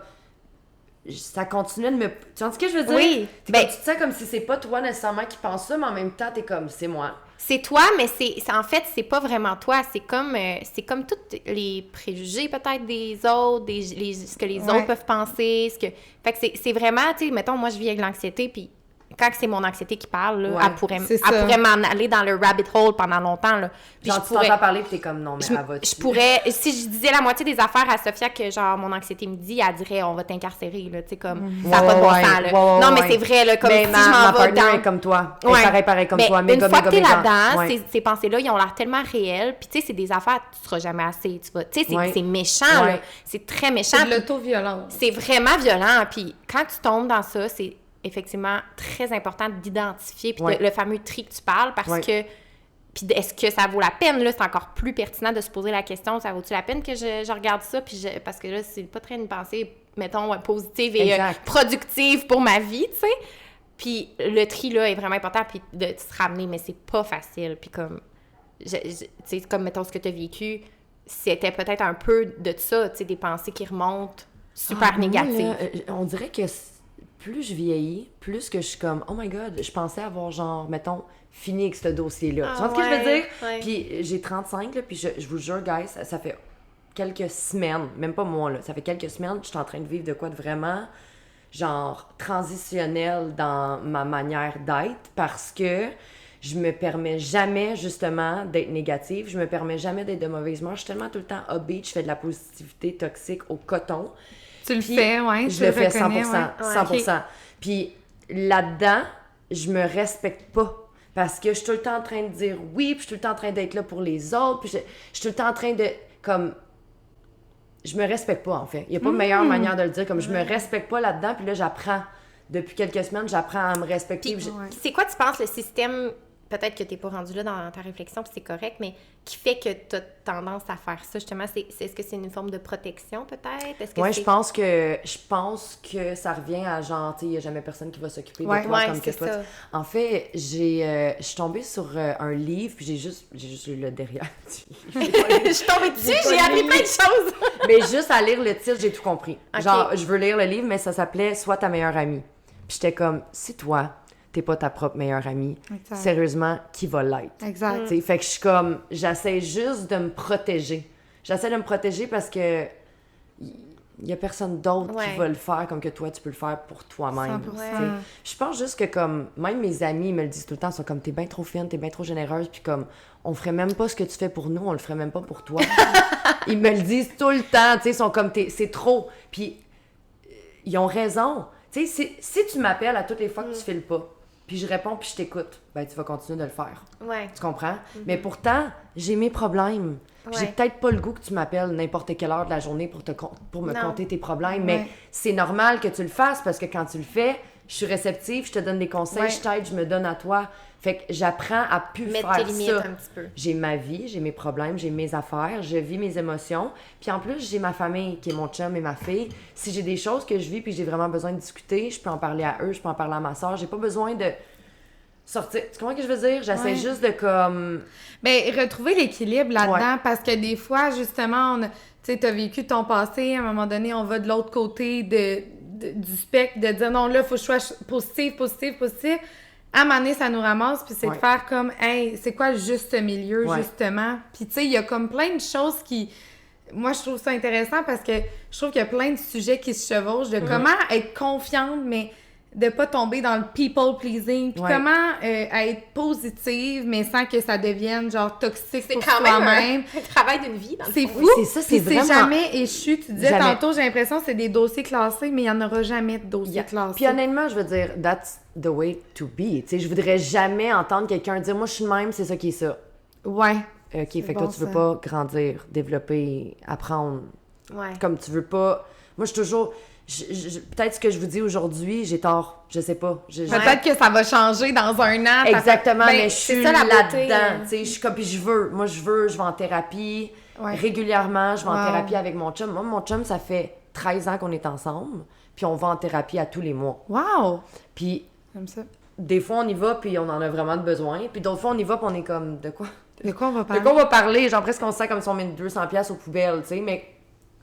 Ça continuait de me... Tu vois ce que je veux dire? Oui. T'es Ben- comme, tu te sens comme si c'est pas toi nécessairement qui pense ça, mais en même temps, t'es comme, c'est moi. C'est toi, mais en fait, c'est pas vraiment toi. C'est comme tous les préjugés, peut-être, des autres, ce que les Ouais. autres peuvent penser. Fait que c'est vraiment, tu sais, mettons, moi, je vis avec l'anxiété, puis quand c'est mon anxiété qui parle, là, Ouais, c'est ça. elle pourrait m'en aller dans le rabbit hole pendant longtemps, là. Puis Genre, tu t'entends parler, puis t'es comme, non, mais elle va... je pourrais, si je disais la moitié des affaires à Sophia que, genre, mon anxiété me dit, elle dirait, on va t'incarcérer, là, tu sais, comme, ça n'a pas de bon Ouais, sens, là. ouais, Non, mais ouais. c'est vrai, là, comme Mais si ma je m'en vais partner dans... est comme toi. Elle Ouais. est pareil comme Mais toi. une fois que t'es là-dedans, Ouais. ces pensées-là, ils ont l'air tellement réelles. Puis, tu sais, c'est des affaires, tu seras jamais assez. Tu sais, Ouais. c'est méchant, Ouais. là. C'est très méchant. C'est de l'auto-violence. C'est vraiment violent. Puis, quand tu tombes dans ça, c'est effectivement très important d'identifier, puis Ouais. le fameux tri que tu parles, parce Ouais. que... Puis est-ce que ça vaut la peine? Là, c'est encore plus pertinent de se poser la question, ça vaut-tu la peine que je regarde ça? Puis parce que là, c'est pas très une pensée, mettons, positive et Exact. productive pour ma vie, tu sais. Puis le tri, là, est vraiment important, puis de se ramener, mais c'est pas facile. Puis comme, tu sais, comme, mettons, ce que tu as vécu, c'était peut-être un peu de ça, tu sais, des pensées qui remontent super Moi, négatives. là, on dirait que plus je vieillis, plus que je suis comme, oh my god, je pensais avoir genre, mettons, fini avec ce dossier-là. Tu vois ce que je veux dire? Ouais. Puis j'ai 35, là, puis je vous jure, guys, ça fait quelques semaines, même pas moi, là, ça fait quelques semaines que je suis en train de vivre de quoi de vraiment, genre, transitionnel dans ma manière d'être, parce que je me permets jamais, justement, d'être négative, je me permets jamais d'être de mauvaise humeur, je suis tellement tout le temps upbeat, je fais de la positivité toxique au coton. Tu le Puis, fais, ouais. Je tu le fais reconnais, 100%. ouais. 100%. Puis là-dedans, je me respecte pas. Parce que je suis tout le temps en train de dire oui, puis je suis tout le temps en train d'être là pour les autres, puis je suis tout le temps en train de, comme... Je me respecte pas, en fait. Il y a pas de meilleure manière de le dire. Comme je me respecte pas là-dedans, puis là, j'apprends. Depuis quelques semaines, j'apprends à me respecter. Puis, puis je- c'est quoi, tu penses, le système, peut-être que t'es pas rendu là dans ta réflexion, puis c'est correct, mais qui fait que t'as tendance à faire ça, justement? Est-ce que c'est une forme de protection, peut-être? Est-ce que Ouais, c'est... je pense que ça revient à genre, tu sais, il n'y a jamais personne qui va s'occuper Ouais. de toi Ouais, comme que c'est toi. ça. En fait, je suis tombée sur un livre, puis j'ai juste lu le derrière du livre. Je suis tombée dessus, J'ai j'ai pas appris lu. plein de choses! Mais juste à lire le titre, j'ai tout compris. Ok. Genre, je veux lire le livre, mais ça s'appelait « Sois ta meilleure amie ». Puis j'étais comme, si toi, t'es pas ta propre meilleure amie, Exact. sérieusement, qui va l'être? Exact. T'sais, fait que je suis comme, j'essaie juste de me protéger. J'essaie de me protéger parce que il y a personne d'autre Ouais. qui va le faire comme que toi, tu peux le faire pour toi-même. 100%. T'sais. Je pense juste que comme, même mes amis me le disent tout le temps, ils sont comme, t'es bien trop fine, t'es bien trop généreuse, puis comme, on ferait même pas ce que tu fais pour nous, on le ferait même pas pour toi. Ils me le disent tout le temps, tu sais, ils sont comme, c'est trop. Puis ils ont raison. Tu sais, si tu m'appelles à toutes les fois que tu files pas, puis je réponds, puis je t'écoute, ben tu vas continuer de le faire. Ouais. Tu comprends? Mais pourtant, j'ai mes problèmes. J'ai Ouais. peut-être pas le goût que tu m'appelles n'importe quelle heure de la journée pour me Non. conter tes problèmes, Ouais. mais c'est normal que tu le fasses parce que quand tu le fais, je suis réceptive, je te donne des conseils, Ouais. je t'aide, je me donne à toi. Fait que j'apprends à plus Mettre faire tes limites ça. un petit peu. J'ai ma vie, j'ai mes problèmes, j'ai mes affaires, je vis mes émotions. Puis en plus, j'ai ma famille qui est mon chum et ma fille. Si j'ai des choses que je vis puis j'ai vraiment besoin de discuter, je peux en parler à eux, je peux en parler à ma soeur. J'ai pas besoin de sortir. Tu comprends ce que je veux dire? J'essaie Ouais. juste de comme... Ben, retrouver l'équilibre là-dedans, parce que des fois, justement, tu sais, t'as vécu ton passé, à un moment donné, on va de l'autre côté du spectre, de dire non, là, faut que je sois positive. À un moment donné, ça nous ramasse, puis c'est de Ouais. faire comme, hey, c'est quoi le juste milieu, Ouais. justement? Puis, tu sais, il y a comme plein de choses qui. Moi, je trouve ça intéressant parce que je trouve qu'il y a plein de sujets qui se chevauchent, de comment être confiante, mais de pas tomber dans le people pleasing, puis Ouais. comment être positive, mais sans que ça devienne genre toxique C'est pour quand même toi-même. un travail d'une vie, dans le C'est fond. fou! c'est ça, c'est Puis vraiment- jamais échu. Tu disais Jamais. tantôt, j'ai l'impression que c'est des dossiers classés, mais il n'y en aura jamais de dossiers classés. Puis honnêtement, je veux dire, that's the way to be. Tu sais, je voudrais jamais entendre quelqu'un dire, moi, je suis de même, c'est ça qui est ça. Ouais. OK, fait que bon, toi, tu veux ça. pas grandir, développer, apprendre. Ouais. Comme tu veux pas... Moi, je suis toujours... Peut-être ce que je vous dis aujourd'hui, j'ai tort. Je sais pas. Peut-être que ça va changer dans un an. ça Exactement, fait- ben, mais je c'est suis ça, la beauté, là-dedans. Tu sais, je suis comme... Puis je veux. Moi, je vais en thérapie. Ouais. Régulièrement, je vais en Wow. thérapie avec mon chum. Moi, mon chum, ça fait 13 ans qu'on est ensemble. Puis on va en thérapie à tous les mois. Wow! Puis J'aime ça. des fois, on y va, puis on en a vraiment besoin. Puis d'autres fois, on y va, puis on est comme... De quoi? De quoi on va De parler? quoi on va parler? Genre, presque on se sent comme si on met 200$ aux poubelles, tu sais, mais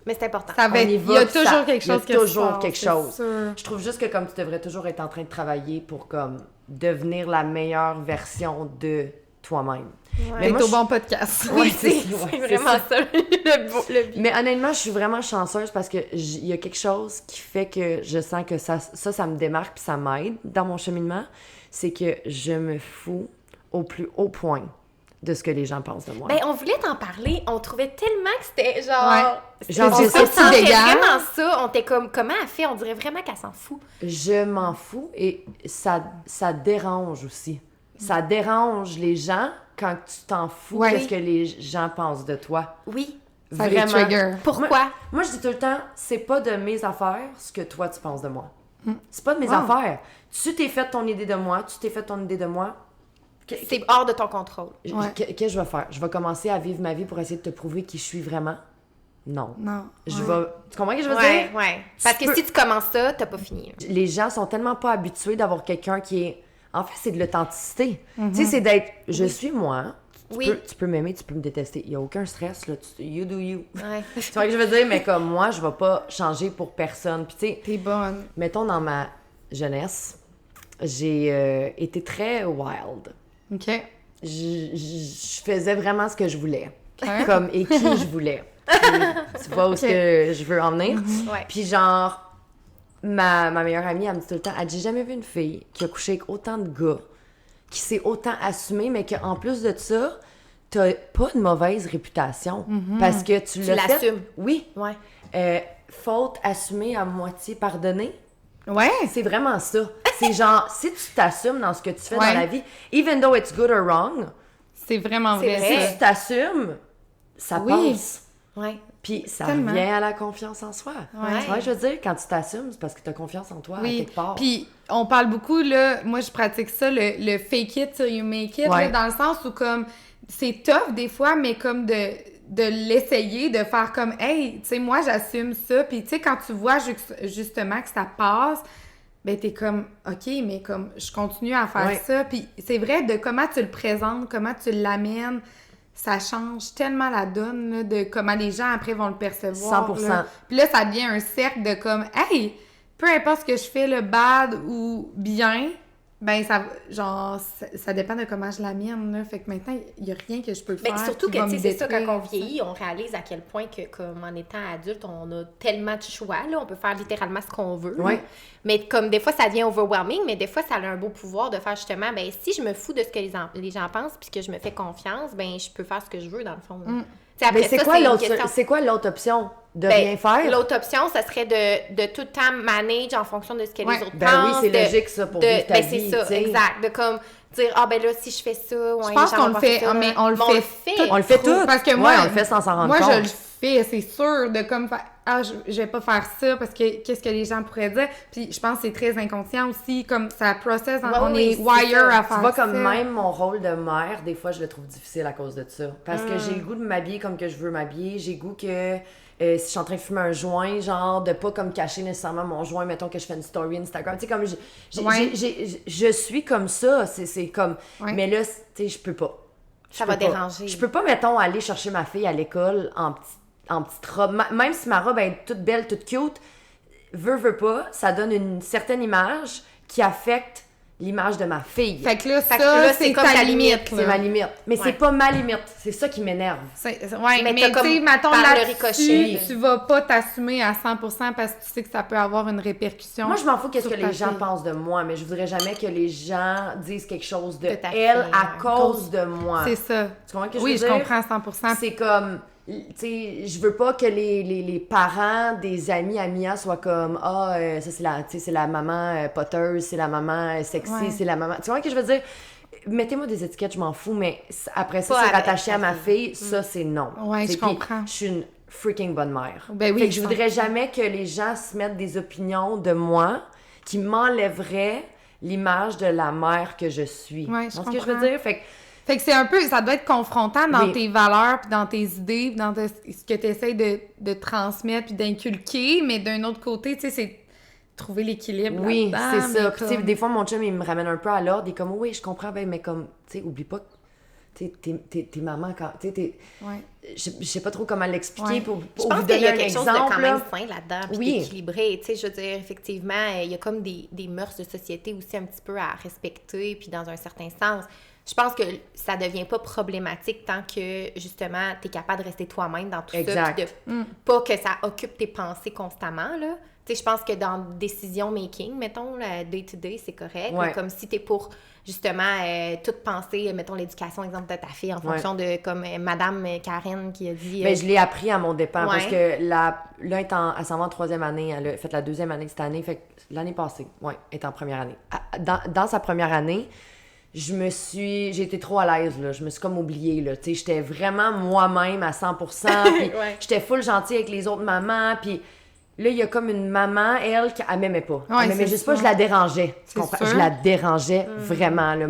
Mais c'est important. Ça va on être- y il y a va, puis toujours ça- quelque il y a chose qui toujours se passe, quelque c'est chose. sûr. je trouve juste que comme tu devrais toujours être en train de travailler pour comme devenir la meilleure version de toi-même. Ouais. T'es moi, au je- bon podcast. Ouais, c'est ouais, c'est c'est vraiment ça, le but. Mais honnêtement, je suis vraiment chanceuse parce que il y a quelque chose qui fait que je sens que ça me démarque puis ça m'aide dans mon cheminement, c'est que je me fous au plus haut point de ce que les gens pensent de moi. Ben, on voulait t'en parler. On trouvait tellement que c'était Ouais. genre... Genre, on je sais sentait pas. Dégage. vraiment ça. On était comme, comment elle fait? On dirait vraiment qu'elle s'en fout. Je m'en fous et ça dérange aussi. Ça dérange les gens quand tu t'en fous Ouais. de ce que les gens pensent de toi. Oui. Ça les trigger. Pourquoi? Moi, je dis tout le temps, c'est pas de mes affaires ce que toi tu penses de moi. C'est pas de mes Wow. affaires. Tu t'es fait ton idée de moi, tu t'es fait ton idée de moi. C'est hors de ton contrôle. Ouais. Qu'est-ce que je vais faire? Je vais commencer à vivre ma vie pour essayer de te prouver qui je suis vraiment? Non. Non. Je Ouais. vais... Tu comprends ce que je veux Ouais, dire? ouais. Parce que peux- si tu commences ça, t'as pas fini. Les gens sont tellement pas habitués d'avoir quelqu'un qui est... En fait, c'est de l'authenticité. Tu sais, c'est d'être... Je suis moi. Oui. Tu peux m'aimer, tu peux me détester. Il y a aucun stress, là. You do you. Ouais. Tu vois ce que je veux dire? Mais comme moi, je vais pas changer pour personne. Puis tu sais, T'es bonne. mettons dans ma jeunesse, j'ai été très wild. OK. Je faisais vraiment ce que je voulais. OK. Comme, et qui je voulais. Tu vois où est-ce que je veux en venir? Ouais. Puis genre, ma meilleure amie, elle me dit tout le temps, elle dit, j'ai jamais vu une fille qui a couché avec autant de gars, qui s'est autant assumée, mais qu'en plus de ça, t'as pas une mauvaise réputation. Parce que tu l'as fait. l'assumes. Oui. Ouais. Faute assumée à moitié pardonnée. Ouais. C'est vraiment ça. C'est genre, si tu t'assumes dans ce que tu fais Ouais. dans la vie, even though it's good or wrong, C'est vraiment C'est vrai. vrai. si tu t'assumes, ça Oui. passe. Ouais. Puis ça Tellement. revient à la confiance en soi. Ouais. Tu vois, je veux dire, quand tu t'assumes, c'est parce que tu as confiance en toi à Oui, quelque part. puis on parle beaucoup, là, moi je pratique ça, le fake it till you make it, Ouais. là, dans le sens où comme, c'est tough des fois, mais comme de l'essayer, de faire comme, hey, tu sais, moi j'assume ça, puis tu sais, quand tu vois justement que ça passe, ben t'es comme, ok, mais comme, je continue à faire Ouais. ça, puis c'est vrai, de comment tu le présentes, comment tu l'amènes, ça change tellement la donne, là, de comment les gens après vont le percevoir. 100%. là. Puis là, ça devient un cercle de comme, hey, peu importe ce que je fais, le bad ou bien, ben ça dépend de comment je l'amène, là. Fait que maintenant, il y a rien que je peux faire. Mais surtout qui va que, tu me sais, c'est ça, quand détruire, on vieillit, on réalise à quel point que, comme en étant adulte, on a tellement de choix, là, on peut faire littéralement ce qu'on veut. Ouais. là. Mais comme des fois, ça devient overwhelming, mais des fois, ça a un beau pouvoir de faire justement, ben si je me fous de ce que les gens pensent puis que je me fais confiance, ben je peux faire ce que je veux, dans le fond. là. Tu sais, après Mais c'est ça, quoi une l'autre question. c'est quoi l'autre option? De Ben, rien faire? L'autre option, ça serait de tout le temps manage en fonction de ce que Ouais. les autres Ben pensent. oui, c'est de- logique, ça, pour de- vivre ta ben, vie, c'est ça, tu sais. exact. De comme dire, ah ben là, si je fais ça, ouais, Je pense les gens qu'on vont le pas fait, faire ça. mais on le fait tout. On le fait Trop. tout. Parce que moi, Ouais, on le fait sans s'en rendre moi, compte. je le fais, c'est sûr, de comme faire, ah, je vais pas faire ça parce que qu'est-ce que les gens pourraient dire. Puis je pense que c'est très inconscient aussi, comme ça processe, Ouais, on oui, est c'est wire ça. à faire Tu vois, comme ça. même mon rôle de mère, des fois, je le trouve difficile à cause de ça. Parce que j'ai le goût de m'habiller comme que je veux m'habiller. J'ai le goût que si je suis en train de fumer un joint, genre, de pas comme cacher nécessairement mon joint, mettons que je fais une story Instagram. Tu sais, comme, Ouais. je suis comme ça. C'est comme... Ouais. Mais là, tu sais, je peux pas. Ça Je va peux pas. déranger. Je peux pas, mettons, aller chercher ma fille à l'école en petite robe. Même si ma robe est toute belle, toute cute, veut pas, ça donne une certaine image qui affecte l'image de ma fille. Fait que là, Fait que ça, là, c'est c'est comme ta ta limite. limite, C'est ma limite. Mais Ouais. c'est pas ma limite. C'est ça qui m'énerve. Ouais, Mais mais t'as tu comme sais, mettons par le là-dessus, ricochet. tu vas pas t'assumer à 100% parce que tu sais que ça peut avoir une répercussion. Moi, je m'en fous qu'est-ce sur que ta les gens fille. pensent de moi, mais je voudrais jamais que les gens disent quelque chose de De ta elle fille, à ouais. cause de moi. C'est ça. Tu comprends ce que je Oui, veux je dire? comprends à 100%. C'est comme, tu sais, je veux pas que les parents des amis à Mia soient comme, ça c'est la maman poteuse, c'est la maman sexy, Ouais. c'est la maman. Tu vois ce que je veux dire? Mettez-moi des étiquettes, je m'en fous, mais après ça, Pas c'est avec rattaché ta à ma fille. fille, ça c'est non. Ouais, C'est je puis, comprends. Je suis une freaking bonne mère. Ben oui, Fait que je je voudrais jamais que les gens se mettent des opinions de moi qui m'enlèveraient l'image de la mère que je suis. Ouais, je Tu vois ce que je veux comprends. dire? Fait que Fait que c'est un peu, ça doit être confrontant dans Oui. tes valeurs, puis dans tes idées, puis dans ce que tu essaies de transmettre, puis d'inculquer, mais d'un autre côté, tu sais, c'est trouver l'équilibre oui, là-dedans, c'est ça. mais Puis, tu sais, comme- des fois, mon chum, il me ramène un peu à l'ordre. Il est comme, oui, je comprends, ben, mais comme, tu sais, oublie pas que, tu sais, t'es maman quand, tu sais, Ouais. je sais pas trop comment l'expliquer Ouais. pour Je vous pense qu'il donner y a un quelque chose exemple. de quand même là. sain là-dedans, puis Oui. d'équilibré. Tu sais, je veux dire, effectivement, il y a comme des mœurs de société aussi un petit peu à respecter, puis dans un certain sens. Je pense que ça devient pas problématique tant que, justement, tu es capable de rester toi-même dans tout Exact. ça, puis de pas que ça occupe tes pensées constamment, là. Tu sais, je pense que dans décision making, mettons, day-to-day, c'est correct. Ouais. Mais comme si t'es pour, justement, toute penser, mettons, l'éducation, exemple, de ta fille, en fonction de, comme Madame Karen qui a dit... Ben, je l'ai appris à mon dépens parce Ouais. que là, elle s'en va en 3e année. Elle a fait la 2e année cette année. Fait que l'année passée, ouais, elle est en première année. Dans sa première année, j'ai été trop à l'aise, là. Je me suis comme oubliée, là. Tu sais, j'étais vraiment moi-même à 100%. Puis Ouais. j'étais full gentille avec les autres mamans. Puis là, il y a comme une maman, elle, elle m'aimait pas. Ouais, Elle m'aimait c'est juste ça. pas, je la dérangeais. Tu C'est comprends? sûr. Je la dérangeais vraiment, là.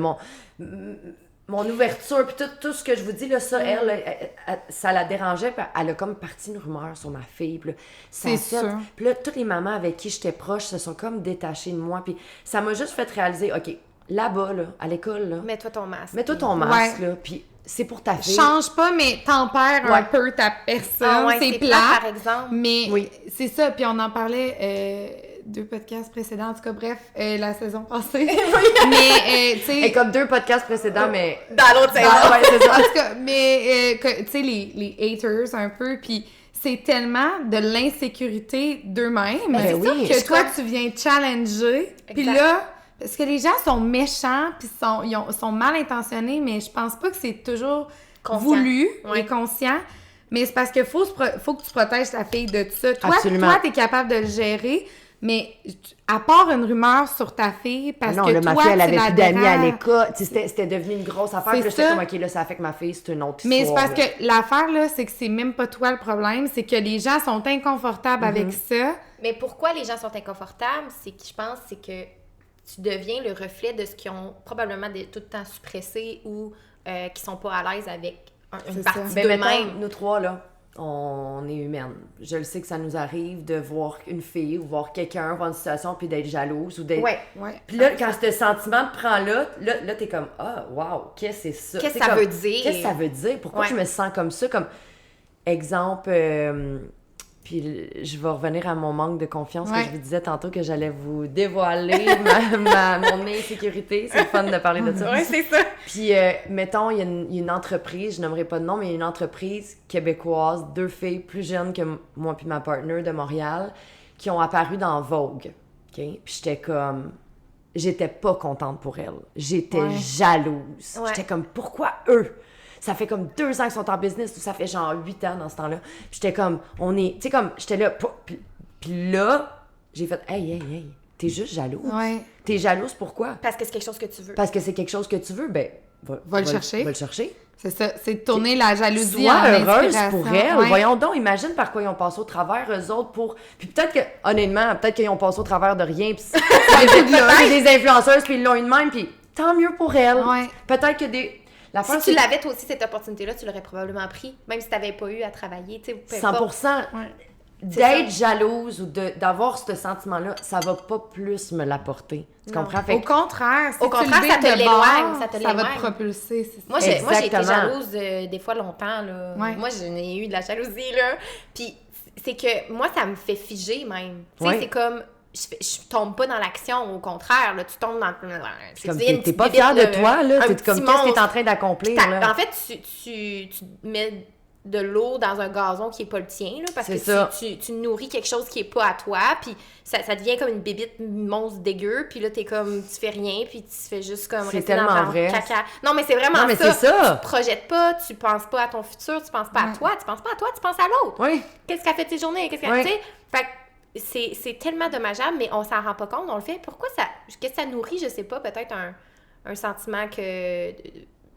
Mon ouverture, puis tout ce que je vous dis, là, ça, elle, ça la dérangeait, puis elle a comme parti une rumeur sur ma fille, puis là, ça a C'est fait- sûr. Puis là, toutes les mamans avec qui j'étais proche se sont comme détachées de moi, puis ça m'a juste fait réaliser, OK, là-bas, là, à l'école, là, Mets-toi ton masque. mets-toi ton masque, là, puis c'est pour ta fille. Change pas, mais tempère un Ouais. peu ta personne. Ah ouais, c'est c'est plat, plat, par exemple. mais Oui. c'est ça. Puis on en parlait 2 podcasts précédents, en tout cas, bref, la saison passée. Mais, tu sais... Et comme 2 podcasts précédents, mais... Dans l'autre saison. Ah, ouais, c'est ça. En tout cas, mais, tu sais, les haters un peu, puis c'est tellement de l'insécurité d'eux-mêmes Ben oui. que toi, tu viens challenger. Puis Exact. là, parce que les gens sont méchants, puis sont mal intentionnés, mais je pense pas que c'est toujours Conscient. voulu Ouais. et conscient. Mais c'est parce qu'il faut que tu protèges ta fille de tout ça. Toi, Absolument. t'es capable de le gérer, mais à part une rumeur sur ta fille, parce non, que là, toi, ma fille, elle tu avait la plus d'amis à déranges. l'école. Tu sais, c'était devenu une grosse affaire. C'est Puis là, j'étais ça. comme, OK, là, ça affecte ma fille, c'est une autre Mais c'est histoire. parce là. que l'affaire, là, c'est que c'est même pas toi le problème, c'est que les gens sont inconfortables avec ça. Mais pourquoi les gens sont inconfortables, c'est que je pense c'est que tu deviens le reflet de ce qu'ils ont probablement tout le temps suppressé ou qui sont pas à l'aise avec une C'est ça. partie Ben, mettons, d'eux-mêmes. nous 3, là, on est humaines. Je le sais que ça nous arrive de voir une fille ou voir quelqu'un voir une situation puis d'être jalouse ou d'être... Ouais. Ouais. Puis là, quand ce sentiment te prend là, t'es comme, ah, wow, qu'est-ce que c'est ça? Qu'est-ce C'est que ça comme, veut dire? Qu'est-ce que ça veut dire? Pourquoi Ouais. je me sens comme ça? Comme, exemple, puis je vais revenir à mon manque de confiance Ouais. que je vous disais tantôt que j'allais vous dévoiler mon insécurité. C'est le fun de parler de ça. Ouais, c'est ça. Puis, mettons, il y a une entreprise, je nommerai pas de nom, mais il y a une entreprise québécoise, 2 filles plus jeunes que moi puis ma partner de Montréal, qui ont apparu dans Vogue. OK? Puis j'étais comme... J'étais pas contente pour elles. J'étais Ouais. jalouse. Ouais. J'étais comme, pourquoi eux? Ça fait comme 2 ans qu'ils sont en business, ou ça fait genre 8 ans dans ce temps-là. Puis j'étais comme, tu sais, comme, j'étais là, puis là, j'ai fait, hey, t'es juste jalouse. Ouais. T'es jalouse, pourquoi? Parce que c'est quelque chose que tu veux. Parce que c'est quelque chose que tu veux, ben, Va le chercher. Va le chercher. C'est ça, c'est de tourner la jalousie Sois en heureuse inspiration. pour elle. Ouais. Voyons donc, imagine par quoi ils ont passé au travers, eux autres, pour... Puis peut-être que, honnêtement, peut-être qu'ils ont passé au travers de rien, puis c'est des influenceuses, puis ils l'ont eu de même, puis tant mieux pour elles. Ouais. Peut-être que des... La Si part, tu c'est l'avais toi aussi, cette opportunité-là, tu l'aurais probablement pris, même si tu n'avais pas eu à travailler, tu sais, peu importe. 100%. Ouais. D'être jalouse ou d'avoir ce sentiment-là, ça va pas plus me l'apporter. Tu Non. comprends? Fait Au que- contraire, si Au tu contraire, le ça vis te de l'éloigne, bord, ça te ça va l'éloigne. te propulser. c'est ça. Moi, j'ai été Exactement. jalouse des fois longtemps, là. Ouais. Moi, j'en ai eu de la jalousie, là. Puis, c'est que moi, ça me fait figer, même. Tu sais, Ouais. c'est comme... Je tombe pas dans l'action, au contraire, là. Tu tombes dans... C'est comme, tu deviens une t'es petite pas bébite, fière de toi, là. un T'es petit comme, qu'est-ce que t'es monstre. en train d'accomplir, là? En fait, tu mets de l'eau dans un gazon qui est pas le tien, là, parce C'est que ça. tu nourris quelque chose qui est pas à toi, puis ça devient comme une bébite monstre dégueu, puis là, t'es comme, tu fais rien, puis tu fais juste comme C'est rester dans tellement ton vrai. caca. Non, mais c'est vraiment Non, mais ça. c'est ça. Tu te projettes pas, tu penses pas à ton futur, tu penses pas à toi, tu penses pas à toi, tu penses à l'autre. Oui. Qu'est-ce qu'elle fait de tes journées? Qu'est-ce qu'elle Oui. tu sais? Fait que c'est tellement dommageable, mais on s'en rend pas compte, on le fait. Pourquoi ça... Qu'est-ce que ça nourrit? Je sais pas, peut-être un sentiment que...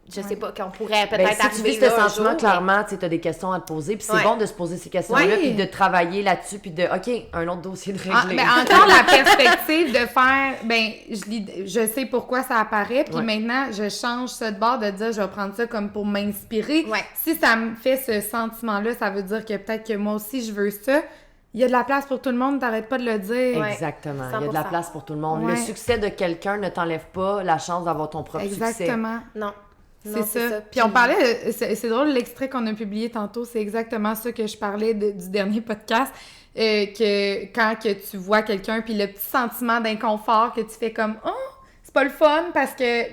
Je sais pas, qu'on pourrait peut-être Ben, si tu arriver vis ce là un sentiment, jour, clairement, tu as des questions à te poser, puis c'est Ouais. bon de se poser ces questions-là, Oui. puis de travailler là-dessus, puis de, OK, un autre dossier de Ah, régler. mais encore la perspective de faire, ben, je sais pourquoi ça apparaît, puis Ouais. maintenant, je change ça de bord, de dire, je vais prendre ça comme pour m'inspirer. Ouais. Si ça me fait ce sentiment-là, ça veut dire que peut-être que moi aussi, je veux ça. Il y a de la place pour tout le monde, t'arrêtes pas de le dire. Ouais. Exactement. Il y a de la 100%. place pour tout le monde. Ouais. Le succès de quelqu'un ne t'enlève pas la chance d'avoir ton propre succès. Exactement. Non. C'est Non, ça. Puis on parlait, c'est drôle, l'extrait qu'on a publié tantôt, c'est exactement ça que je parlais du dernier podcast, que quand que tu vois quelqu'un, puis le petit sentiment d'inconfort que tu fais comme « Oh, c'est pas le fun parce que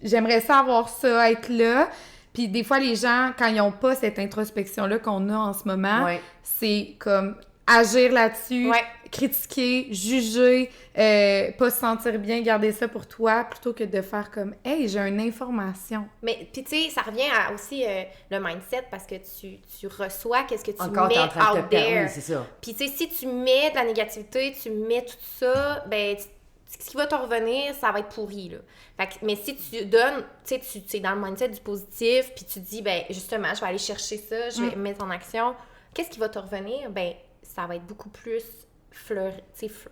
j'aimerais ça avoir ça, être là. » Puis des fois, les gens, quand ils ont pas cette introspection-là qu'on a en ce moment, Ouais. c'est comme agir là-dessus, Ouais. critiquer, juger, pas se sentir bien, garder ça pour toi, plutôt que de faire comme « Hey, j'ai une information. » Mais puis tu sais, ça revient à aussi le mindset parce que tu reçois qu'est-ce que tu Encore, mets t'es en train de out te perdre. there. Oui, c'est ça. Puis tu sais, si tu mets de la négativité, tu mets tout ça, ben ce qui va te revenir, ça va être pourri, là. Fait que, mais si tu donnes, tu sais, tu es dans le mindset du positif, puis tu dis, ben justement, je vais aller chercher ça, je vais mettre en action, qu'est-ce qui va te revenir? Ben ça va être beaucoup plus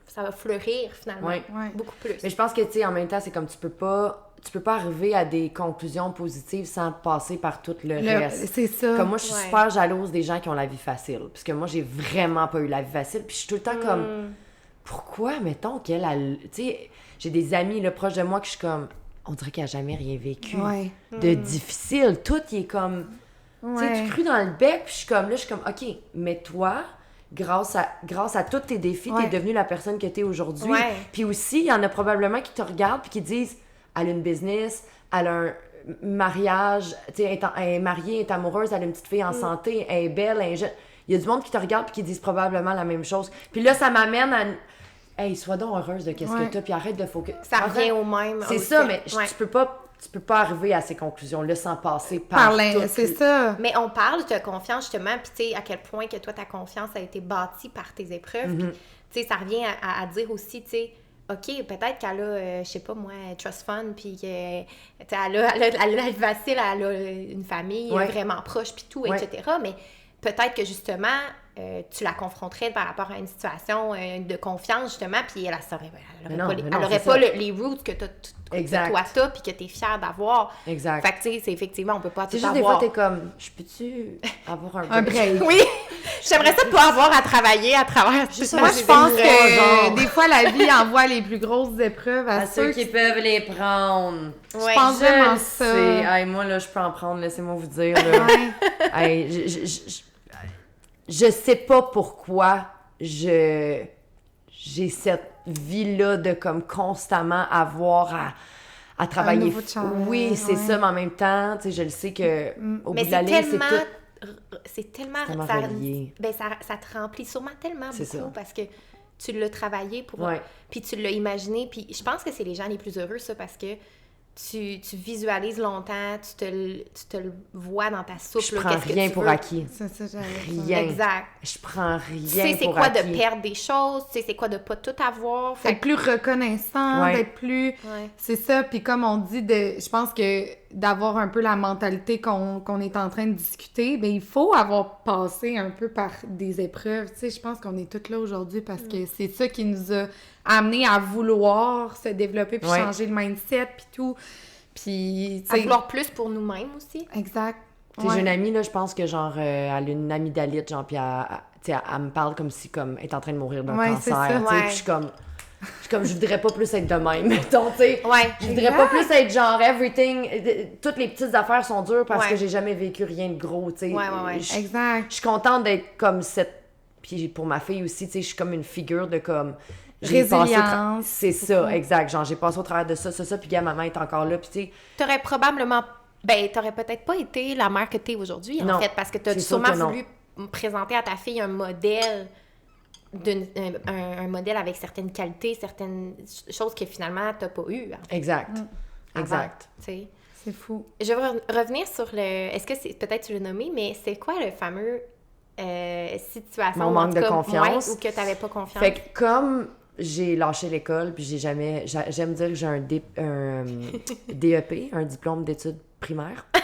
ça va fleurir finalement. Ouais. Beaucoup plus. Mais je pense que, tu sais, en même temps, c'est comme tu peux pas arriver à des conclusions positives sans passer par tout le reste. C'est ça. Comme moi, je suis super jalouse des gens qui ont la vie facile. Parce que moi, j'ai vraiment pas eu la vie facile. Puis je suis tout le temps comme, pourquoi, mettons, qu'elle a... Tu sais, j'ai des amis là, proches de moi que je suis comme, on dirait qu'elle a jamais rien vécu de difficile. Tout, il est comme, tu sais, tu crues dans le bec. Puis je suis comme, OK, mais toi... Grâce à tous tes défis, t'es devenue la personne que t'es aujourd'hui. Ouais. Puis aussi, il y en a probablement qui te regardent puis qui disent, elle a une business, elle a un mariage, tu sais, elle est mariée, elle est amoureuse, elle a une petite fille en santé, elle est belle, elle est jeune. Il y a du monde qui te regarde puis qui disent probablement la même chose. Puis là, ça m'amène à... Hey, sois donc heureuse de qu'est-ce que t'as, puis arrête de focus. Ça revient au même. C'est ça, mais tu peux pas arriver à ces conclusions-là sans passer par tout. C'est ça. Mais on parle de confiance, justement, puis tu sais, à quel point que toi, ta confiance a été bâtie par tes épreuves. Puis, tu sais, ça revient à dire aussi, tu sais, OK, peut-être qu'elle a, je sais pas moi, trust fund, puis elle a la vie facile, elle a une famille vraiment proche, puis tout, etc. Mais peut-être que, justement, tu la confronterais par rapport à une situation de confiance, justement, puis elle aurait pas les roots que toi t'as, puis que t'es fière d'avoir. Exact. Fait que, tu sais, c'est effectivement, on peut pas tout juste avoir. des fois, t'es comme, je peux-tu avoir Un break. Oui! J'aimerais ça pas avoir à travailler à travers tout ça. Moi, je pense que des fois, la vie envoie les plus grosses épreuves à ceux qui peuvent les prendre. Ouais. Je pense vraiment ça. Hey, moi, là, je peux en prendre, laissez-moi vous dire. Là. Hey, je sais pas pourquoi j'ai cette vie-là de comme constamment avoir à travailler. Oui, c'est ça, mais en même temps, tu sais, je le sais que au bout de la ligne, c'est tellement relié. Ça te remplit sûrement tellement beaucoup ça. parce que tu l'as travaillé pour puis tu l'as imaginé, puis je pense que c'est les gens les plus heureux, ça, parce que tu visualises longtemps, tu te le vois dans ta soupe. Je prends rien pour acquis. C'est ça, rien. Exact. Je prends rien pour acquis. Tu sais c'est quoi de perdre des choses, tu sais c'est quoi de pas tout avoir. D'être plus reconnaissant, d'être plus... C'est ça, puis comme on dit, je pense que d'avoir un peu la mentalité qu'on est en train de discuter, bien, il faut avoir passé un peu par des épreuves. Tu sais, je pense qu'on est toutes là aujourd'hui parce que c'est ça qui nous a amené à vouloir se développer puis changer le mindset puis tout. Puis, à vouloir plus pour nous-mêmes aussi. Exact. J'ai une amie, là, je pense que genre, elle a une amygdalite, genre, puis elle me parle comme si, comme, elle est en train de mourir d'un cancer, tu sais, puis je suis comme, je voudrais pas plus être de même, mettons, tu sais. Je voudrais pas plus être genre, everything, toutes les petites affaires sont dures parce que j'ai jamais vécu rien de gros, tu sais. Exact. Je suis contente d'être comme cette, puis pour ma fille aussi, tu sais, je suis comme une figure de comme... Résilience. C'est ça, exact. Genre, j'ai passé au travers de ça, puis gars, maman est encore là, puis tu sais... T'aurais probablement... t'aurais peut-être pas été la mère que t'es aujourd'hui, en fait, parce que t'as sûrement voulu présenter à ta fille un modèle, un modèle avec certaines qualités, certaines choses que finalement t'as pas eues. En fait. Exact. Exact. C'est fou. Je vais revenir sur le... Est-ce que c'est... Peut-être tu l'as nommé, mais c'est quoi le fameux situation... Mon manque de confiance. Ou que t'avais pas confiance? Fait que comme... J'ai lâché l'école, puis j'aime dire que j'ai un DEP, un diplôme d'études primaires. Je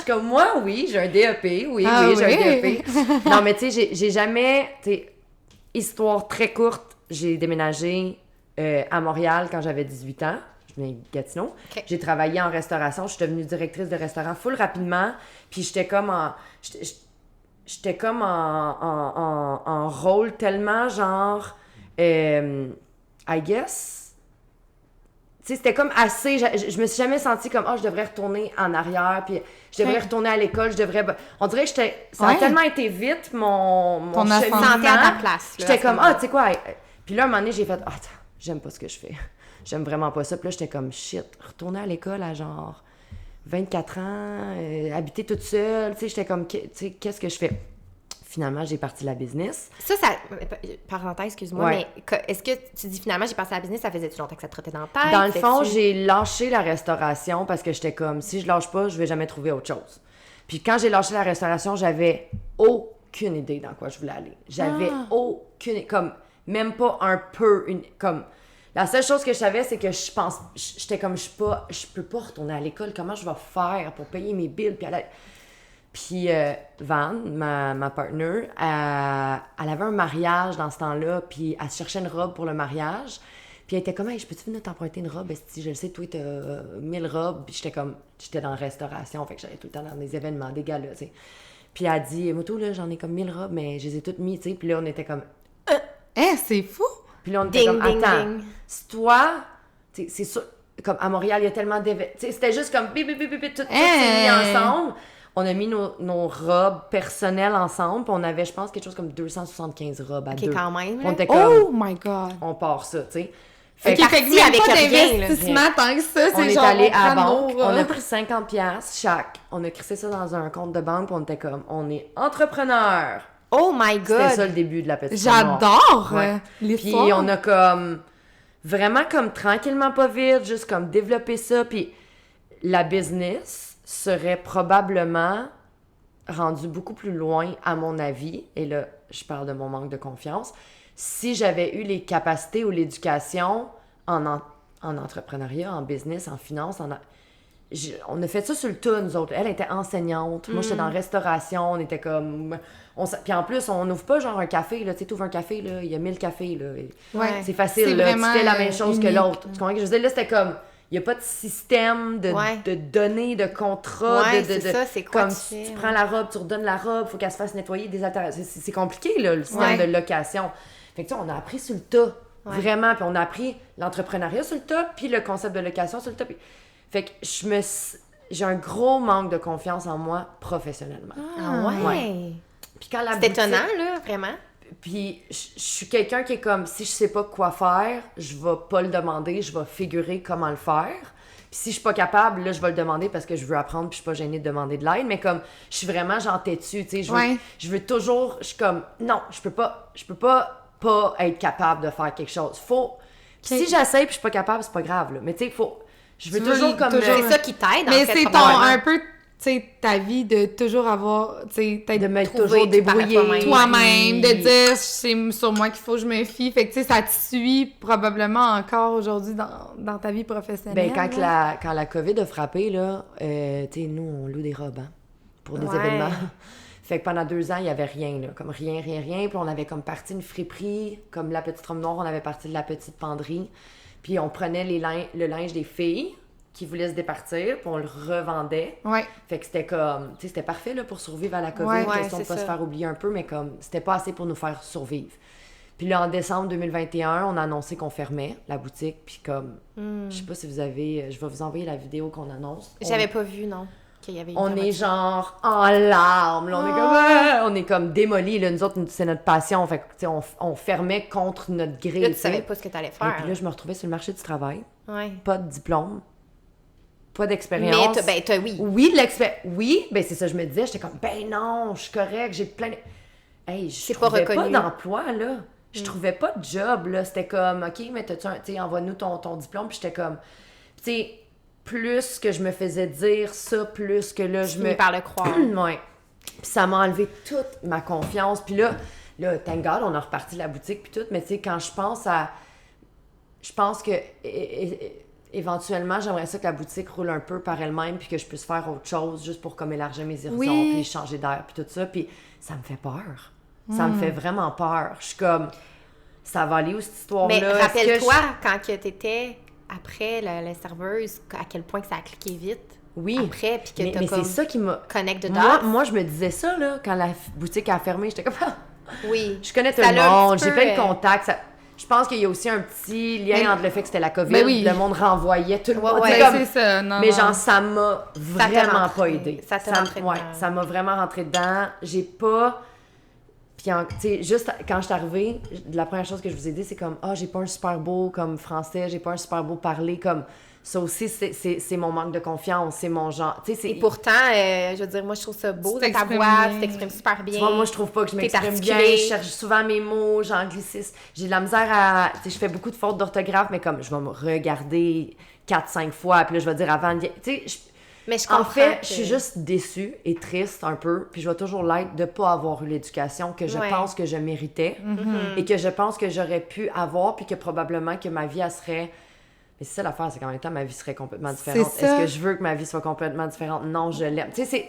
suis comme, moi, oui, j'ai un DEP, j'ai un DEP. Non, mais tu sais, j'ai jamais, tu sais, histoire très courte, j'ai déménagé à Montréal quand j'avais 18 ans. Je venais de Gatineau. Okay. J'ai travaillé en restauration, je suis devenue directrice de restaurant full rapidement, puis j'étais comme en rôle tellement genre I guess tu sais c'était comme assez je me suis jamais sentie comme je devrais retourner en arrière puis je devrais retourner à l'école, on dirait que ça a tellement été vite mon cheminement à ta place j'étais comme tu sais quoi puis là un moment donné j'ai fait j'aime pas ce que je fais, j'aime vraiment pas ça, puis là j'étais comme shit, retourner à l'école à genre 24 ans, habiter toute seule, tu sais, j'étais comme, tu sais, qu'est-ce que je fais? Finalement, j'ai parti la business. Ça, parenthèse, excuse-moi, mais est-ce que tu dis finalement, j'ai parti la business, ça faisait-tu longtemps que ça te trottait dans la tête? Dans le fond, j'ai lâché la restauration parce que j'étais comme, si je lâche pas, je vais jamais trouver autre chose. Puis quand j'ai lâché la restauration, j'avais aucune idée dans quoi je voulais aller. J'avais aucune, comme, même pas un peu, comme... La seule chose que je savais, c'est que j'étais comme, je peux pas retourner à l'école. Comment je vais faire pour payer mes billes? Puis Van, ma partner, elle avait un mariage dans ce temps-là, puis elle cherchait une robe pour le mariage. Puis elle était comme, hey, je peux-tu venir t'emprunter une robe? Si je le sais, toi, t'as 1000 robes. Puis j'étais dans la restauration, fait que j'allais tout le temps dans des événements, des galas, tu sais. Puis elle a dit, Moto, là, j'en ai comme 1000 robes, mais je les ai toutes mises, tu sais. Puis là, on était comme, C'est fou! puis là, on était comme, attends, c'est toi, tu sais, c'est sûr, comme à Montréal, il y a tellement d'événements. Tu sais, c'était juste comme, bip, bip, bip, bip, tout s'est mis ensemble. On a mis nos robes personnelles ensemble, puis on avait, je pense, quelque chose comme 275 robes à deux. quand même. On était comme, Oh my God! on part ça, tu sais. Fait que parti même avec pas rien, là. d'investissement tant que ça, On c'est est genre allé à la prend banque, nos on a robes. pris 50$ chaque. On a crissé ça dans un compte de banque, puis on était comme, on est entrepreneur. Oh my C'était God! ça le début de la petite histoire. J'adore Ouais. l'histoire. Puis on a comme, vraiment comme tranquillement pas vite, juste comme développer ça, puis la business serait probablement rendue beaucoup plus loin, à mon avis, et là, je parle de mon manque de confiance, si j'avais eu les capacités ou l'éducation en entrepreneuriat, en business, en finance, on a fait ça sur le tas, nous autres. Elle était enseignante, moi j'étais dans la restauration, on était comme... Puis en plus, on n'ouvre pas genre un café, là, tu sais, t'ouvres un café, là, il y a 1000 cafés, là. Ouais. C'est facile, C'est là, tu vraiment, fais la même chose que unique. l'autre. Tu comprends ce que je veux dire? Là, c'était comme, il n'y a pas de système de données, de contrats, Ouais, de c'est ça, c'est quoi comme tu si fais, tu prends la robe, tu redonnes la robe, faut qu'elle se fasse nettoyer, des altérations. C'est compliqué, là, le système de location. Fait que tu sais, on a appris sur le tas, vraiment, puis on a appris l'entrepreneuriat sur le tas, puis le concept de location sur le tas. Fait que j'ai un gros manque de confiance en moi professionnellement. Ah ouais! Puis quand la C'est boutique- étonnant, là, vraiment. Puis je suis quelqu'un qui est comme, si je sais pas quoi faire, je vais pas le demander, je vais figurer comment le faire. Puis si je suis pas capable, là, je vais le demander parce que je veux apprendre, puis je suis pas gênée de demander de l'aide. Mais comme, je suis vraiment genre têtue, tu sais, je veux toujours, je suis comme, non, je peux pas être capable de faire quelque chose. Puis si j'essaie puis je suis pas capable, c'est pas grave, là. Mais tu sais, je veux Tu veux toujours comme... toujours- C'est ça qui t'aide, en Mais fait, c'est probablement. un peu, tu sais, ta vie de toujours avoir, tu sais, peut-être de m'être trouver toujours du par débrouillée. toi-même. toi-même, de Puis- dire c'est sur moi qu'il faut que je me fie. Fait que, tu sais, ça te suit probablement encore aujourd'hui dans ta vie professionnelle. Ben, quand là. la COVID a frappé, là, tu sais, nous, on loue des robes, hein, pour des Ouais. événements. Fait que pendant 2 ans, il y avait rien, là, comme rien. Puis on avait comme parti une friperie, comme la Petite Robe Noire, on avait parti de la Petite Penderie. Puis on prenait le linge des filles qui voulaient se départir, puis on le revendait. Ouais. Fait que c'était comme, tu sais, c'était parfait, là, pour survivre à la COVID, Ouais, question de c'est pas se ça. faire oublier un peu, mais comme, c'était pas assez pour nous faire survivre. Puis là, en décembre 2021, on a annoncé qu'on fermait la boutique, puis comme, je sais pas si vous avez, je vais vous envoyer la vidéo qu'on annonce. J'avais pas vu, non, qu'il y avait une On est fermeture. genre en larmes, là, on est comme démolis, là, nous autres, c'est notre passion, fait que, tu sais, on fermait contre notre gré, Là, tu tu savais sais. pas ce que t'allais Et faire. puis là, je me retrouvais sur le marché du travail, Ouais. pas de diplôme, pas Mais d'expérience. oui. Oui, de l'expérience. Oui, ben c'est ça, je me disais, j'étais comme, ben non, je suis correct, j'ai plein de... Hey, je C'est pas trouvais pas reconnu. d'emploi, là. Je trouvais pas de job, là. C'était comme, OK, mais t'as-tu un... Tu sais, envoie-nous ton diplôme, puis j'étais comme... Tu sais, plus que je me faisais dire ça, plus que là, je Fini me... par le croire. Ouais. Puis ça m'a enlevé toute ma confiance. Puis là, thank God, on a reparti la boutique, puis tout. Mais tu sais, quand je pense à... Je pense que... éventuellement, j'aimerais ça que la boutique roule un peu par elle-même puis que je puisse faire autre chose juste pour comme élargir mes horizons Oui. puis changer d'air puis tout ça. Puis ça me fait peur. Ça me fait vraiment peur. Je suis comme, ça va aller où cette histoire-là? Mais Est-ce que rappelle-toi, quand que t'étais après la serveuse, à quel point que ça a cliqué vite. Oui. Après, puis que mais, t'as mais comme c'est ça qui m'a... connect the Moi, dots. moi, je me disais ça, là, quand la boutique a fermé. J'étais comme, Oui. je connais tout Ça le l'a un monde, petit j'ai peu, plein de contacts. Je pense qu'il y a aussi un petit lien Mais- entre le fait que c'était la COVID, Ben oui. le monde renvoyait tout le monde. ouais. Tu sais, Ben, comme- c'est ça, non, Mais non. genre, ça m'a vraiment rentré. pas aidé. Ça t'a rentré ouais, dedans. ça m'a vraiment rentré dedans. J'ai pas... Puis, tu sais, juste quand je suis arrivée, la première chose que je vous ai dit, c'est comme, j'ai pas un super beau comme français, j'ai pas un super beau parler, comme... Ça aussi, c'est mon manque de confiance, c'est mon genre... Tu sais, c'est... Et pourtant, je veux dire, moi, je trouve ça beau, Tu ta t'exprimes voix, bien. tu t'exprimes super bien. Tu vois, moi, je trouve pas que je T'es m'exprime bien. articulée. Je cherche souvent mes mots, j'anglicisme. J'ai de la misère à... Tu sais, je fais beaucoup de fautes d'orthographe, mais comme, je vais me regarder 4-5 fois, puis là, je vais dire avant... Tu sais, Mais je comprends en fait, que- je suis juste déçue et triste un peu, puis je vais toujours l'être de pas avoir eu l'éducation que je Ouais. pense que je méritais et que je pense que j'aurais pu avoir, puis que probablement que ma vie, elle serait... Mais c'est ça l'affaire, c'est qu'en même temps, ma vie serait complètement différente. C'est ça. Est-ce que je veux que ma vie soit complètement différente? Non, je l'aime. Tu sais,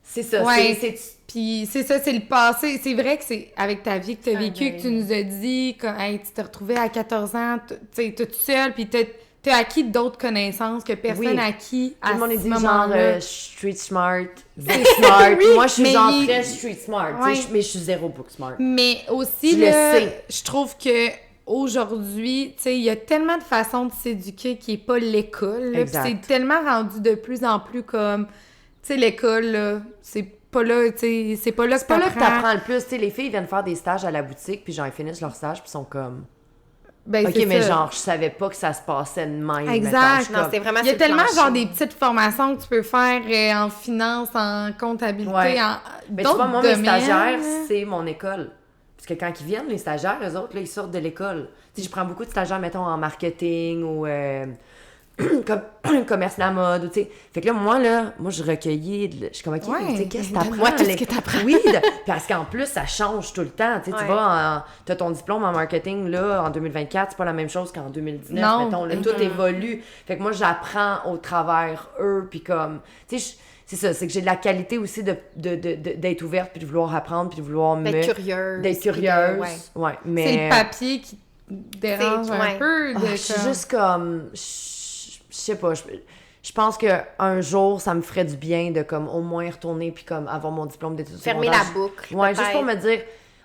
C'est ça, Ouais. c'est... Puis c'est ça, c'est le passé. C'est vrai que c'est avec ta vie que tu as vécu, que tu nous as dit, que hey, tu t'es retrouvée à 14 ans, tu sais, toute seule, puis t'as acquis d'autres connaissances que personne n'a acquis à Tout le monde est ce dit moment-là. genre street smart, book smart. Oui, Moi, je suis mais genre très street smart, tu Ouais. sais, mais je suis zéro book smart. Mais aussi, Je le là, sais. je trouve que aujourd'hui, tu sais, il y a tellement de façons de s'éduquer qui est pas l'école. là, Puis Exact. c'est tellement rendu de plus en plus comme, tu sais, l'école, là, c'est pas là, tu sais, c'est pas là que C'est pas là que t'apprends. t'apprends le plus, tu sais, les filles viennent faire des stages à la boutique, puis genre, ils finissent leur stage, puis sont comme... Ben, OK, c'est mais ça. genre, je savais pas que ça se passait de même. Exact. mettons. Je suis Non, comme- c'est vraiment Il y a sur le tellement plancher. genre des petites formations que tu peux faire en finance, en comptabilité, Ouais. en Mais tu d'autres vois, moi, mes domaines. stagiaires, c'est mon école. Parce que quand ils viennent, les stagiaires, eux autres, là, ils sortent de l'école. Tu sais, je prends beaucoup de stagiaires, mettons, en marketing ou comme commerce de la mode, ou tu sais. Fait que là, moi, je recueillais, je suis comme, OK, Ouais, mais tu sais, qu'est-ce que t'apprends? donne-moi tout ce que t'apprends. Oui, parce qu'en plus, ça change tout le temps. Tu sais, Ouais. tu vas, t'as ton diplôme en marketing, là, en 2024, c'est pas la même chose qu'en 2019, Non. mettons. Là, tout évolue. Fait que moi, j'apprends au travers eux, puis comme, tu sais, c'est ça, c'est que j'ai de la qualité aussi d'être ouverte, puis de vouloir apprendre, puis de vouloir D'être curieuse. d'être puis de- curieuse. ouais. Ouais, mais... C'est le papier qui dérange C'est- un ouais. peu. De, Ah, je suis comme- juste comme... Je sais pas, je pense qu'un jour, ça me ferait du bien de comme au moins retourner puis comme avoir mon diplôme d'études Fermer secondaires. la boucle. Ouais, juste peut-être. pour me dire,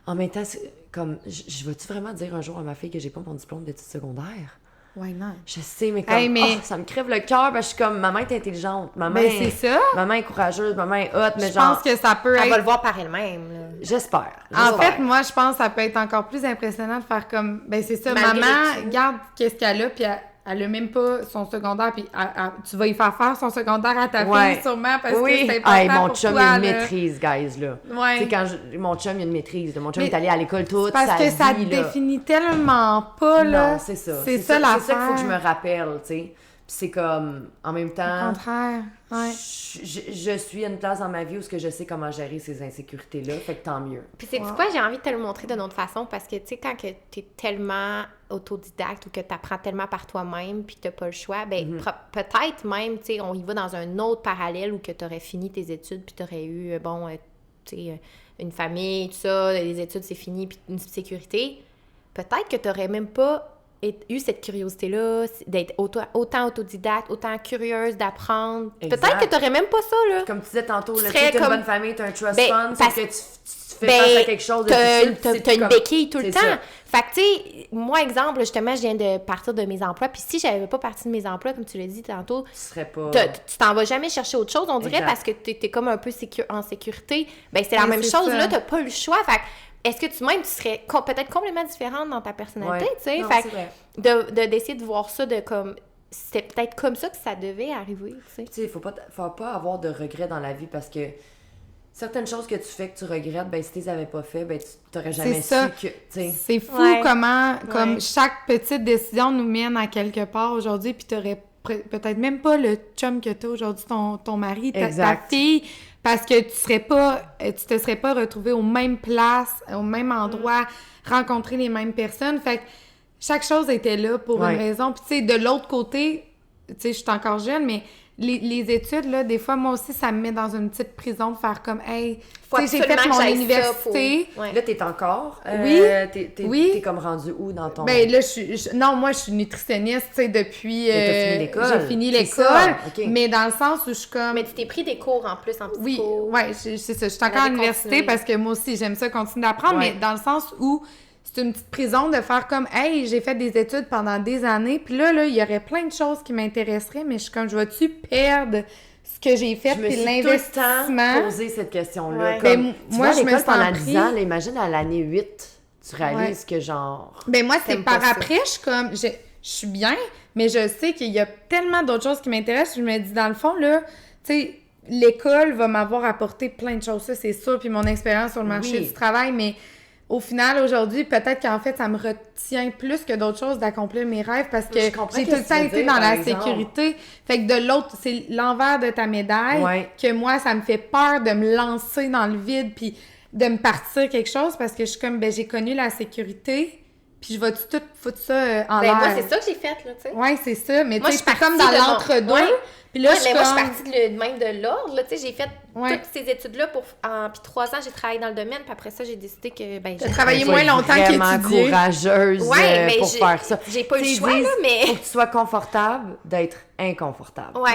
en même temps, comme, je vais-tu vraiment dire un jour à ma fille que j'ai pas mon diplôme d'études secondaires? Why not? Je sais, mais comme, Hey, mais- ça me crève le cœur parce que je suis comme, maman est intelligente, maman, Ben, c'est ça. maman est courageuse, maman est hot, mais Je genre, pense que ça peut Elle va être... le voir par elle-même. là. j'espère. En fait, moi, je pense que ça peut être encore plus impressionnant de faire comme... Ben, c'est ça, Malgré maman, tout. regarde qu'est-ce qu'elle a, puis elle a même pas son secondaire, puis tu vas y faire son secondaire à ta Ouais. fille, sûrement, parce oui. que c'est important Hey, mon pour chum, toi, il a une là. maîtrise, guys, là. Ouais. Tu sais, quand mon chum, il a une maîtrise. Là. Mon chum Mais est allé à l'école toute Parce sa que ça vie, te là. définit tellement pas, là. Non, c'est ça. C'est ça C'est ça l'affaire. qu'il faut que je me rappelle, tu sais. Puis c'est comme, en même Au temps, contraire, ouais. je suis à une place dans ma vie où ce que je sais comment gérer ces insécurités-là, fait que tant mieux. Puis c'est quoi, j'ai envie de te le montrer d'une autre façon parce que, tu sais, quand tu es tellement autodidacte ou que tu apprends tellement par toi-même puis que tu n'as pas le choix, ben peut-être même, tu sais, on y va dans un autre parallèle où que tu aurais fini tes études puis tu aurais eu, tu sais, une famille, tout ça, les études, c'est fini, puis une sécurité. Peut-être que tu n'aurais même pas eu cette curiosité-là, d'être autant autodidacte, autant curieuse d'apprendre. Exact. Peut-être que tu n'aurais même pas ça, là. Comme tu disais tantôt, là, tu serais sais, t'as une comme- bonne famille, t'as un trust Ben, fund, parce- sauf que tu fais face à quelque chose de difficile, puis c'est t'as une comme- béquille tout le c'est temps. ça. Fait que, tu sais, moi, exemple, justement, je viens de partir de mes emplois, puis si j'avais pas parti de mes emplois, comme tu l'as dit tantôt, Tu serais pas... tu t'en vas jamais chercher autre chose, on dirait, Exact. parce que t'es comme un peu en sécurité. Ben, c'est la Oui, même c'est chose, ça. là, t'as pas le choix. Fait que, est-ce que tu serais peut-être complètement différente dans ta personnalité, Ouais. tu sais? Non, Fait c'est vrai. que d'essayer de voir ça de comme... C'était peut-être comme ça que ça devait arriver, tu sais. Tu sais, faut pas avoir de regrets dans la vie parce que certaines choses que tu fais que tu regrettes, ben si tu les avais pas fait, ben tu t'aurais jamais su ça. que, tu sais... C'est fou Ouais. comment comme Ouais. chaque petite décision nous mène à quelque part aujourd'hui, puis t'aurais peut-être même pas le chum que t'as aujourd'hui, ton mari, ta Exact. fille, parce que tu te serais pas retrouvé aux mêmes places, au même endroit, rencontrer les mêmes personnes. Fait que chaque chose était là pour Ouais. une raison. Puis tu sais, de l'autre côté, tu sais, je suis encore jeune, mais les études, là, des fois, moi aussi, ça me met dans une petite prison de faire comme, hey, Faut tu sais, j'ai fait absolument mon que j'aille ça université. pour- Ouais. Là, t'es encore... Oui. Oui. T'es comme rendu où dans ton... Ben là, non, moi, je suis nutritionniste, tu sais, depuis... Mais t'as fini l'école. J'ai fini C'est l'école, ça, ok. mais dans le sens où je suis comme... Mais tu t'es pris des cours en plus en psycho. Oui, ouais, c'est ça. Je suis encore à avait l'université continué. parce que moi aussi, j'aime ça continuer d'apprendre, Ouais. mais dans le sens où c'est une petite prison de faire comme, hey, j'ai fait des études pendant des années, puis là, il y aurait plein de choses qui m'intéresseraient, mais je suis comme, je vais-tu perdre ce que j'ai fait, Je me puis suis tout le l'investissement? temps posé cette question-là. Ouais. Comme, Ben, tu moi, vas à je me l'école sens pendant pris. 10 ans, là, imagine à l'année 8, tu réalises que genre... Ben moi, c'est T'aimes par pas ça. après, je suis comme, je suis bien, mais je sais qu'il y a tellement d'autres choses qui m'intéressent. Je me dis, dans le fond, là, tu sais, l'école va m'avoir apporté plein de choses, ça, c'est sûr, puis mon expérience sur le marché Oui. du travail, mais au final, aujourd'hui, peut-être qu'en fait, ça me retient plus que d'autres choses d'accomplir mes rêves parce que Je comprends j'ai tout qu'est-ce le que temps tu veux été dire, dans par la exemple. sécurité. Fait que de l'autre, c'est l'envers de ta médaille Ouais. que moi, ça me fait peur de me lancer dans le vide puis de me partir quelque chose parce que je suis comme, ben j'ai connu la sécurité. puis je vais tout foutre ça en Ben, l'air. moi, c'est ça que j'ai fait, là, tu sais. Ouais, c'est ça. Mais Moi, tu je sais, suis j'étais comme partie dans de mon- l'entre-deux. Ouais. Puis là, Ouais, je mais suis moi, je suis comme... partie même de l'ordre, là, tu sais, j'ai fait Ouais. toutes ces études-là puis 3 ans, j'ai travaillé dans le domaine, puis après ça, j'ai décidé que, ben, T'as travaillé Faut moins être longtemps vraiment qu'étudier. courageuse Ouais, mais pour faire ça. j'ai pas eu Tu le sais, choix, ils là, disent, mais... faut que tu sois confortable d'être inconfortable. Ouais.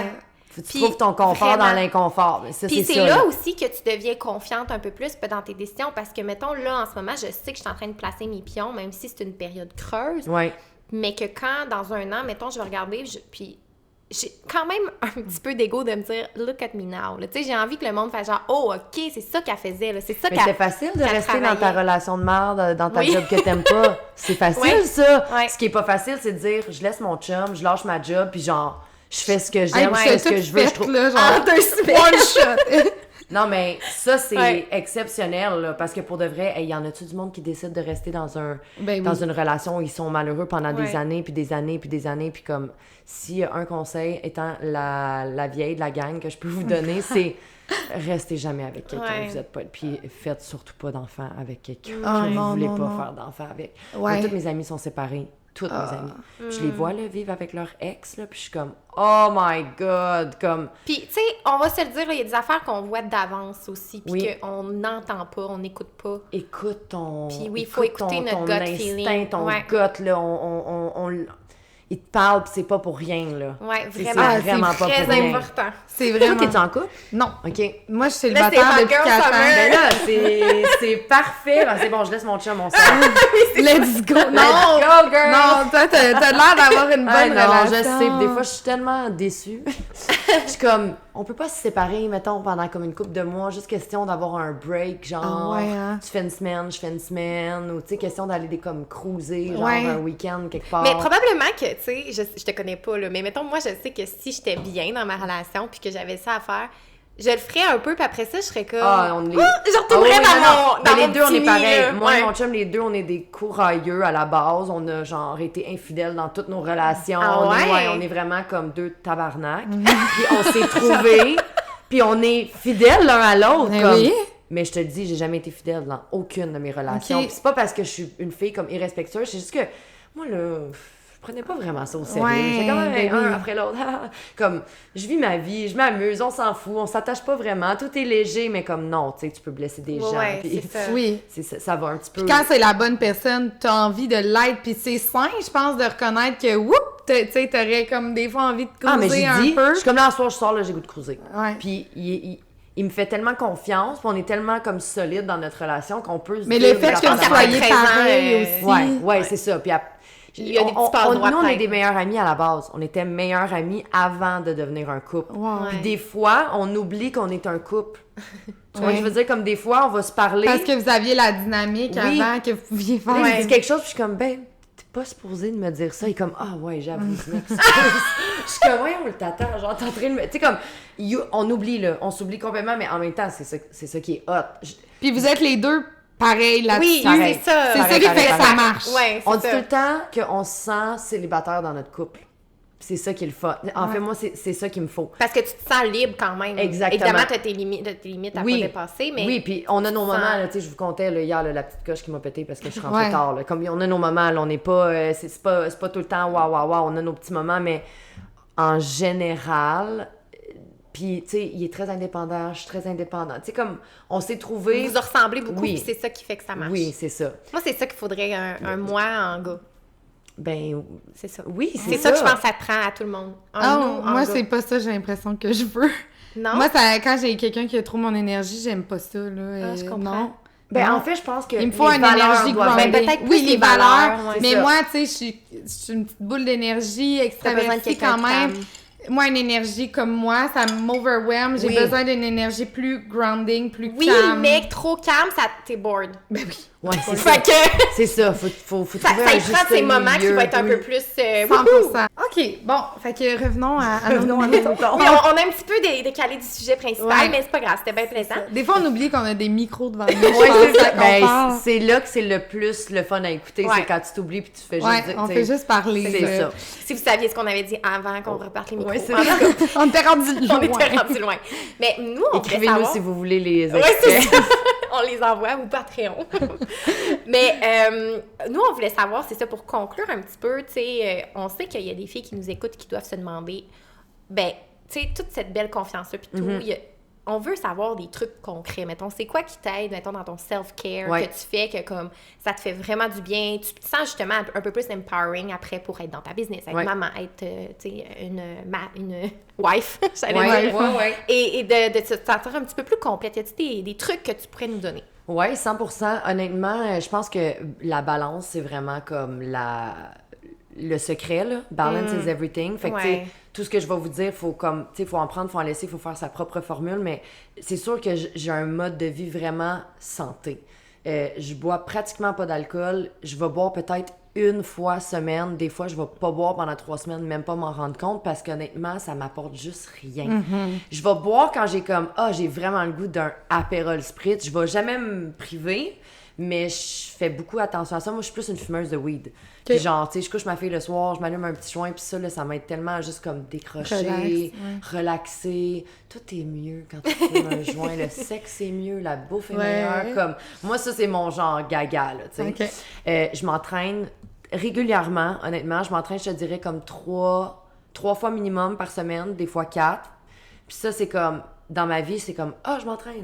Faut que tu Puis, trouves ton confort dans vraiment. l'inconfort. Mais ça, Puis c'est c'est ça, là aussi que tu deviens confiante un peu plus dans tes décisions, parce que, mettons, là, en ce moment, je sais que je suis en train de placer mes pions, même si c'est une période creuse, Ouais. mais que quand, dans un an, mettons, je vais regarder, puis j'ai quand même un petit peu d'ego de me dire « look at me now ». Tu sais, j'ai envie que le monde fasse genre « oh, OK, c'est ça qu'elle faisait, là. C'est ça Mais qu'elle... » c'est facile de qu'elle rester dans ta travaillait. relation de merde, dans ta Oui. job que t'aimes pas. C'est facile, Ouais. ça. Ouais. Ce qui est pas facile, c'est de dire, je laisse mon chum, je lâche ma job, puis genre, je fais ce que Hey, j'aime, puis je fais t'as ce que tout je veux. fait, Je trouve... là, genre, En 2 semaines! one shot. Non, mais ça, c'est Ouais. exceptionnel, là, parce que pour de vrai, il y en a-tu du monde qui décide de rester dans Ben dans oui. une relation où ils sont malheureux pendant des Ouais. années, puis des années, puis des années, puis comme, s'il y a un conseil, étant la vieille de la gang que je peux vous donner, c'est restez jamais avec quelqu'un Ouais. que vous êtes pas, puis faites surtout pas d'enfants avec quelqu'un Ah, que vous non, voulez non, pas non. faire d'enfants avec. Ouais. Moi, toutes mes amies sont séparées. Toutes mes amies. Je Mm. les vois, là, vivre avec leur ex, là, puis je suis comme, oh my God, comme... Puis, tu sais, on va se le dire, il y a des affaires qu'on voit d'avance aussi, puis Oui. qu'on n'entend pas, on n'écoute pas. Écoute ton... Puis oui, faut écoute écouter notre ton gut instinct, feeling. ton Ouais. gut, là, il te parle, puis c'est pas pour rien, là. Ouais, C'est vraiment. Ah, vraiment c'est pas Très pour rien. important. C'est Toi, vraiment... t'es-tu en couple? Non. OK. Moi, je suis Là, c'est célibataire hot depuis girl 4 summer. ans. Ben là, c'est parfait. Ben, c'est bon, je laisse mon chum, on sort. Let's go! Let's Non! go, girl! Non, toi, t'as l'air d'avoir une bonne Ah non, relation. je sais. Puis des fois, je suis tellement déçue. Je suis comme, on peut pas se séparer, mettons, pendant comme une couple de mois, juste question d'avoir un break, genre, Ah ouais, hein? tu fais une semaine, je fais une semaine, ou tu sais, question d'aller comme cruiser, genre Ouais. un week-end quelque part. Mais probablement que, tu sais, je te connais pas, là, mais mettons, moi, je sais que si j'étais bien dans ma relation puis que j'avais ça à faire, je le ferais un peu, puis après ça, je serais comme... Ah, on est... Je retournerais Ah oui, dans non, mon non. dans Mais mon les deux, on petit est nid, pareil. là. Moi et Ouais. mon chum, les deux, on est des courailleux à la base. On a genre été infidèles dans toutes nos relations. Ah ouais? On est vraiment comme deux tabarnak. Puis on s'est trouvés. Puis on est fidèles l'un à l'autre. Mais comme... oui. Mais je te le dis, j'ai jamais été fidèle dans aucune de mes relations. Ok. Puis c'est pas parce que je suis une fille comme irrespectueuse. C'est juste que moi, là... Je prenais pas vraiment ça au sérieux. Ouais, J'étais comme ben un oui. après l'autre. Comme, je vis ma vie, je m'amuse, on s'en fout, on s'attache pas vraiment, tout est léger, mais comme non, tu sais, tu peux blesser des gens. Ouais, puis c'est ça. Oui. ça va un petit peu. Quand c'est la bonne personne, t'as envie de l'être. Puis c'est sain, je pense, de reconnaître que, whoop, tu sais, t'aurais comme des fois envie de Ah, mais cruiser j'ai un dit, peu. je suis comme là, un soir, je sors, là, j'ai goût de cruiser. Ouais. Puis il me fait tellement confiance, puis on est tellement comme solide dans notre relation qu'on peut se Mais dire le fait des que affaires vous ça de va soyez être présent, pareil aussi. Ouais, c'est ça. Puis Il y a des petits passe-droits nous, on est peut-être. des meilleurs amis à la base. On était meilleurs amis avant de devenir un couple. Wow. Puis des fois, on oublie qu'on est un couple. Tu vois, Ouais. je veux dire, comme des fois, on va se parler. Parce que vous aviez la dynamique Oui. avant que vous pouviez faire. Là, il dit quelque chose, puis je suis comme, ben, t'es pas supposé de me dire ça. Il est comme, ah ouais, j'avoue, je m'excuse. Je suis comme, voyons, le tata, genre, t'es en train de me. Tu sais, comme, on oublie, là, on s'oublie complètement, mais en même temps, c'est ça qui est hot. Puis vous êtes les deux pareils là-dessus. Oui, Pareil. c'est ça. C'est ça Pareil, qui fait pareil, que ça pareil. marche. Ouais, On c'est dit tout ça. le temps qu'on se sent célibataire dans notre couple. C'est ça qui est le fun. En fait, moi, c'est ça qu'il me faut. Parce que tu te sens libre quand même. Exactement. Évidemment, t'as tes limites à Oui. pas dépasser, mais... Oui, puis on a nos tu moments, sens- là, tu sais, je vous contais là, hier, là, la petite coche qui m'a pété parce que je suis rentrée Ouais. tard. Là. Comme on a nos moments, là, on n'est pas, c'est pas tout le temps waouh, on a nos petits moments, mais en général, puis tu sais, il est très indépendant, je suis très indépendante. Tu sais, comme, on s'est trouvé... Vous vous ressemblez beaucoup, Oui. puis c'est ça qui fait que ça marche. Oui, c'est ça. Moi, c'est ça qu'il faudrait un moi en gars. Ben, C'est ça. oui, C'est ça que je pense que ça te prend à tout le monde. Un nous, Oh, en moi, gars. c'est pas ça, j'ai l'impression que je veux. Non? Moi, quand j'ai quelqu'un qui a trop mon énergie, j'aime pas ça, là. Ah, je comprends. Non. Ben, Non. en fait, je pense que Il me faut les une valeurs énergie doivent grounded. être- peut-être Oui, plus les les valeurs. valeurs, ouais. Mais C'est ça. moi, tu sais, je suis une petite boule d'énergie T'as besoin de extravertie quelqu'un quand qui même. t'aime. Moi, une énergie comme moi, ça m'overwhelm. J'ai Oui. besoin d'une énergie plus grounding, plus Oui, calme. mais trop calme, ça t'es bored. Ben oui. Ouais, c'est ça. Fait que C'est ça, faut ça trouver un y juste prend ces moments qui milieu. vont être un Oui. peu plus... 100%. OK, bon, fait que revenons à Revenons à nos nos moutons. Oui, on a un petit peu décalé du sujet principal, Ouais. mais c'est pas grave, c'était bien plaisant. Des fois, on oublie qu'on a des micros devant nous. Ouais, c'est ça. qu'on Ben, parle. c'est là que c'est le plus le fun à écouter, Ouais. c'est quand tu t'oublies puis tu fais Ouais, juste dire, on tu fait sais, juste parler. c'est là. ça. Si vous saviez ce qu'on avait dit avant qu'on reparte les micros. Ouais, c'est En tout cas, On était rendu loin. on était rendu loin. Mais nous, on voulait Écrivez-nous savoir... si vous voulez les Ouais, c'est extraits. ça. On les envoie ou Patreon. Mais nous, on voulait savoir, c'est ça, pour conclure un petit peu, tu sais, on sait qu'il y a des filles qui nous écoutent qui doivent se demander, ben, tu sais, toute cette belle confiance-là, puis tout, on veut savoir des trucs concrets. Mettons, c'est quoi qui t'aide, mettons, dans ton self-care que tu fais, que comme ça te fait vraiment du bien, tu te sens justement un peu plus empowering après pour être dans ta business, être maman, être, tu sais, une wife, j'allais dire. Et de te sentir un petit peu plus complète. Y a-t-il des trucs que tu pourrais nous donner? Oui, 100%. Honnêtement, je pense que la balance, c'est vraiment comme le secret, là. Balance is everything. Fait que, tu sais, tout ce que je vais vous dire, faut comme, tu sais, faut en prendre, faut en laisser, faut faire sa propre formule, mais c'est sûr que j'ai un mode de vie vraiment santé. Je bois pratiquement pas d'alcool. Je vais boire peut-être une fois semaine. Des fois, je vais pas boire pendant 3 semaines, même pas m'en rendre compte, parce qu'honnêtement, ça m'apporte juste rien. Je vais boire quand j'ai comme, j'ai vraiment le goût d'un Aperol Spritz. Je vais jamais me priver, mais je fais beaucoup attention à ça. Moi, je suis plus une fumeuse de weed. Puis genre, tu sais, je couche ma fille le soir, je m'allume un petit joint, puis ça, là, ça m'aide tellement à juste comme décrocher, relaxer. Tout est mieux quand tu fumes un joint. Le sexe est mieux, la bouffe est meilleure. Comme, moi, ça, c'est mon genre gaga, là, tu sais. Je m'entraîne régulièrement, honnêtement. Je m'entraîne, je te dirais, comme 3 fois minimum par semaine, des fois 4. Puis ça, c'est comme... Dans ma vie, c'est comme je m'entraîne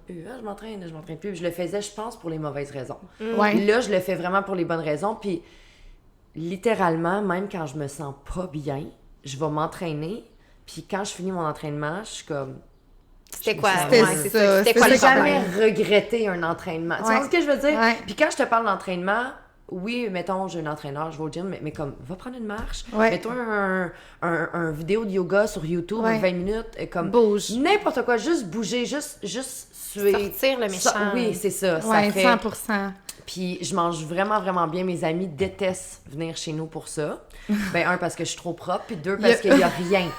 plus, je m'entraîne plus. Je le faisais, je pense, pour les mauvaises raisons. Là, je le fais vraiment pour les bonnes raisons. Puis, littéralement, même quand je me sens pas bien, je vais m'entraîner. Puis, quand je finis mon entraînement, je suis comme... C'était quoi? C'était quoi le jamais problème? regretter un entraînement. Tu vois ce que je veux dire? Puis, quand je te parle d'entraînement... Oui, mettons, j'ai un entraîneur, je vais au gym, mais comme, va prendre une marche, mets-toi un vidéo de yoga sur YouTube, 20 minutes, comme, bouge. N'importe quoi, juste bouger, juste suer. Sortir le méchant. Oui, c'est ça, Ouais, ça fait... 100%. Puis je mange vraiment, vraiment bien. Mes amis détestent venir chez nous pour ça. Ben, 1, parce que je suis trop propre, puis 2, parce qu'il y a rien.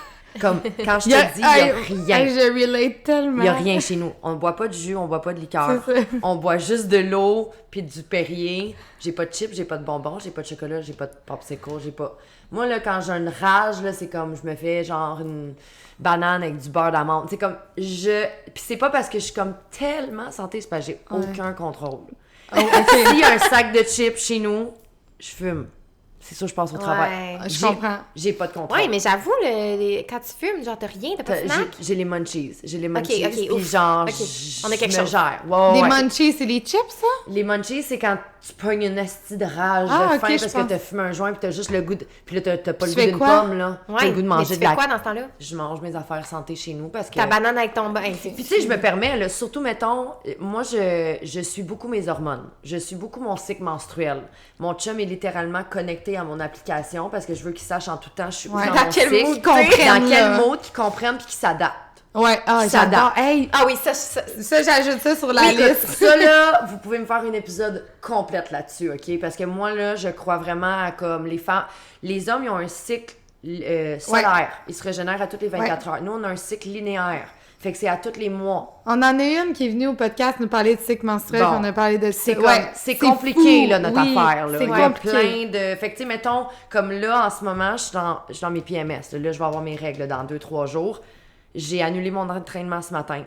Comme, quand je te dis, il y a rien. Je relate tellement. Il y a rien chez nous. On ne boit pas de jus, on ne boit pas de liqueur. On boit juste de l'eau, puis du Perrier. J'ai pas de chips, j'ai pas de bonbons, j'ai pas de chocolat, j'ai pas de popsicle, j'ai pas... Moi, là, quand j'ai une rage, là, c'est comme, je me fais genre une banane avec du beurre d'amande. C'est comme, Puis c'est pas parce que je suis comme tellement santé, c'est parce que j'ai aucun contrôle. S'il y a un sac de chips chez nous, je fume. C'est sûr, je pense au travail. Je comprends. J'ai pas de contrôle. Oui, mais j'avoue, quand tu fumes, genre, t'as rien, t'as pas de snack? J'ai les munchies. Ok, puis genre, on a quelque chose. gère. Les munchies, c'est les chips, ça? Les munchies, c'est quand tu pognes une astie de rage, de faim, parce que t'as fumé un joint, puis t'as juste le goût de... Puis là, t'as pas le goût d'une pomme, là. T'as le goût de manger de la... tu fais quoi dans ce temps-là? Je mange mes affaires santé chez nous, parce que... Ta banane avec ton bain. Puis tu sais, je me permets, là, surtout, mettons, moi, je suis beaucoup mes hormones. Je suis beaucoup mon cycle menstruel. Mon chum est littéralement connecté à mon application, parce que je veux qu'il sache en tout temps, je suis dans mon cycle. Dans quel mode qu'ils comprennent, puis qu'ils s'adaptent. Ouais, j'adore. Hey, oui, ça, j'ajoute ça sur la liste. Ça, là, vous pouvez me faire un épisode complète là-dessus, OK? Parce que moi, là, je crois vraiment à comme les femmes... Les hommes, ils ont un cycle solaire. Ils se régénèrent à toutes les 24 heures. Nous, on a un cycle linéaire. Fait que c'est à tous les mois. On en a une qui est venue au podcast nous parler de cycle menstruel, on a parlé de ça. C'est compliqué, fou. là, notre affaire. Là. C'est compliqué. plein de... Fait que, tu sais, mettons, comme là, en ce moment, je suis dans mes PMS. Là, je vais avoir mes règles dans 2-3 jours. J'ai annulé mon entraînement ce matin.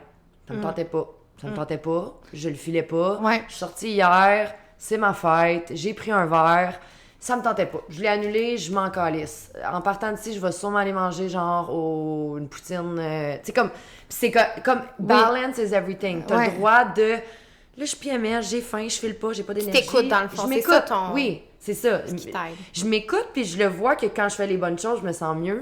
Ça me tentait pas. Ça me tentait pas. Je le filais pas. Je suis sortie hier. C'est ma fête. J'ai pris un verre. Ça me tentait pas. Je l'ai annulé, je m'en calisse. En partant d'ici, je vais sûrement aller manger genre une poutine. Tu sais, comme... C'est comme balance is everything. T'as le droit de... Là, je suis PMS, j'ai faim, je file pas, j'ai pas d'énergie. Tu t'écoutes dans le fond, je m'écoute. C'est ça ton... Oui, c'est ça. Ce qui t'aide. Je m'écoute, puis je le vois que quand je fais les bonnes choses, je me sens mieux.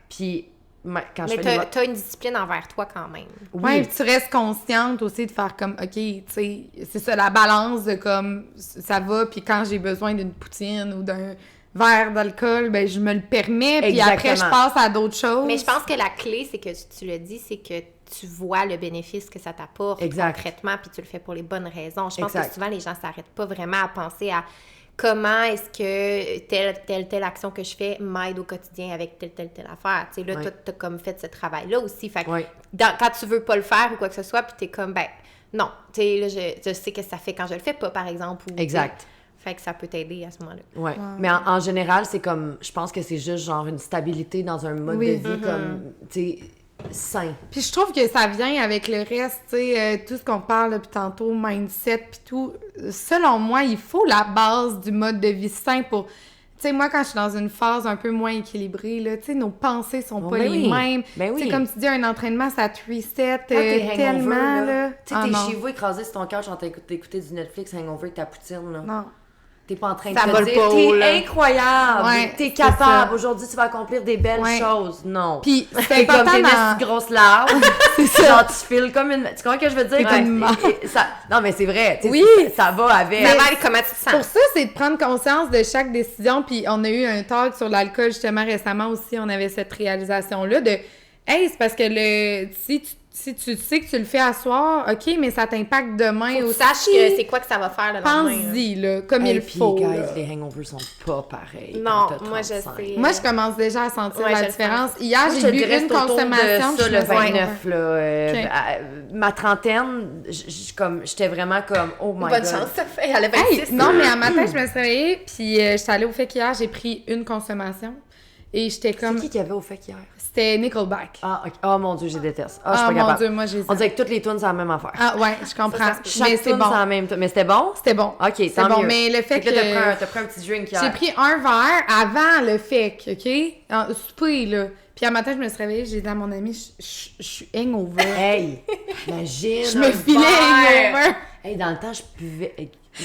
Puis quand je fais t'as une discipline envers toi quand même. Oui, puis tu restes consciente aussi de faire comme, OK, tu sais, c'est ça, la balance de comme, ça va, puis quand j'ai besoin d'une poutine ou d'un verre d'alcool, ben je me le permets, puis après, je passe à d'autres choses. Mais je pense que la clé, c'est que tu le dis, c'est que tu vois le bénéfice que ça t'apporte concrètement, puis tu le fais pour les bonnes raisons. Je pense que souvent, les gens s'arrêtent pas vraiment à penser à comment est-ce que telle action que je fais m'aide au quotidien avec telle affaire. Tu sais, là, toi, t'as comme fait ce travail-là aussi. Fait que quand tu veux pas le faire ou quoi que ce soit, puis t'es comme, ben non, tu sais, là, je sais que ça fait quand je le fais pas, par exemple. Ou, fait que ça peut t'aider à ce moment-là. Ouais. Mais en général, c'est comme, je pense que c'est juste genre une stabilité dans un mode de vie comme, tu sais, sain. Puis je trouve que ça vient avec le reste, tu sais, tout ce qu'on parle depuis tantôt, mindset, puis tout. Selon moi, il faut la base du mode de vie sain pour... Tu sais, moi, quand je suis dans une phase un peu moins équilibrée, là, tu sais, nos pensées sont pas Ben les oui. mêmes. Ben oui. Tu sais, comme tu dis, un entraînement, ça te reset Quand t'es hangover, tellement, là. Tu sais, Ah, t'es non. chez vous écrasé sur ton couch en train d'écouter du Netflix hangover avec ta poutine, là. Non. T'es pas en train de Ça te vole dire, pas haut, t'es là. incroyable, Ouais, t'es c'est capable, ça. aujourd'hui tu vas accomplir des belles Ouais. choses. Non. Puis c'est T'es comme important t'es une dans... petite grosse larve. C'est ça. Genre, tu files comme une... Tu comprends ce que je veux dire? T'es une Non, mais c'est vrai. tu sais, Oui. Ça va avec. Ça va avec comment tu te Pour sens. ça, c'est de prendre conscience de chaque décision. Puis on a eu un talk sur l'alcool justement récemment aussi. On avait cette réalisation-là de hey, c'est parce que si tu sais que tu le fais à soir, OK, mais ça t'impacte demain Faut que tu aussi. saches que c'est quoi que ça va faire le lendemain. là. Pense-y, là, comme Hey, il puis, faut. guys, là. les hangovers sont pas pareils. Non, quand t'as moi, je 35. sais. Moi, je commence déjà à sentir Ouais, la je le différence. Hier, Moi, je j'ai te bu dirais, une c'est autour consommation. de ça, puis le je me sens 29, là. Ok. Ma trentaine, j'étais vraiment comme, oh my Bonne God. chance, ça fait. Elle a 26. Hey, non, mais un matin, je me suis réveillée, puis j'étais allée au FEC hier, j'ai pris une consommation. Et j'étais C'est comme... qui qu'il y avait au fait hier? C'était Nickelback. Ah, ok. Oh mon Dieu, je déteste. Ah, je suis Ah, pas mon capable. Dieu, moi, j'ai On dirait que toutes les tunes, c'est la même affaire. Ah, ouais, je comprends. Ça se peut. Mais Chaque c'est tune, c'est bon. la même tune. Mais c'était bon? C'était bon. Ok, C'est tant bon, mieux. mais le fait Fait que là, que... t'as pris un petit drink hier. J'ai pris un verre avant le FEC, OK? En souper, là. Puis un matin, je me suis réveillée, j'ai dit à mon ami, je suis hangover. Hey, imagine. Je me un filais verre. hangover. Hey, dans le temps, je buvais.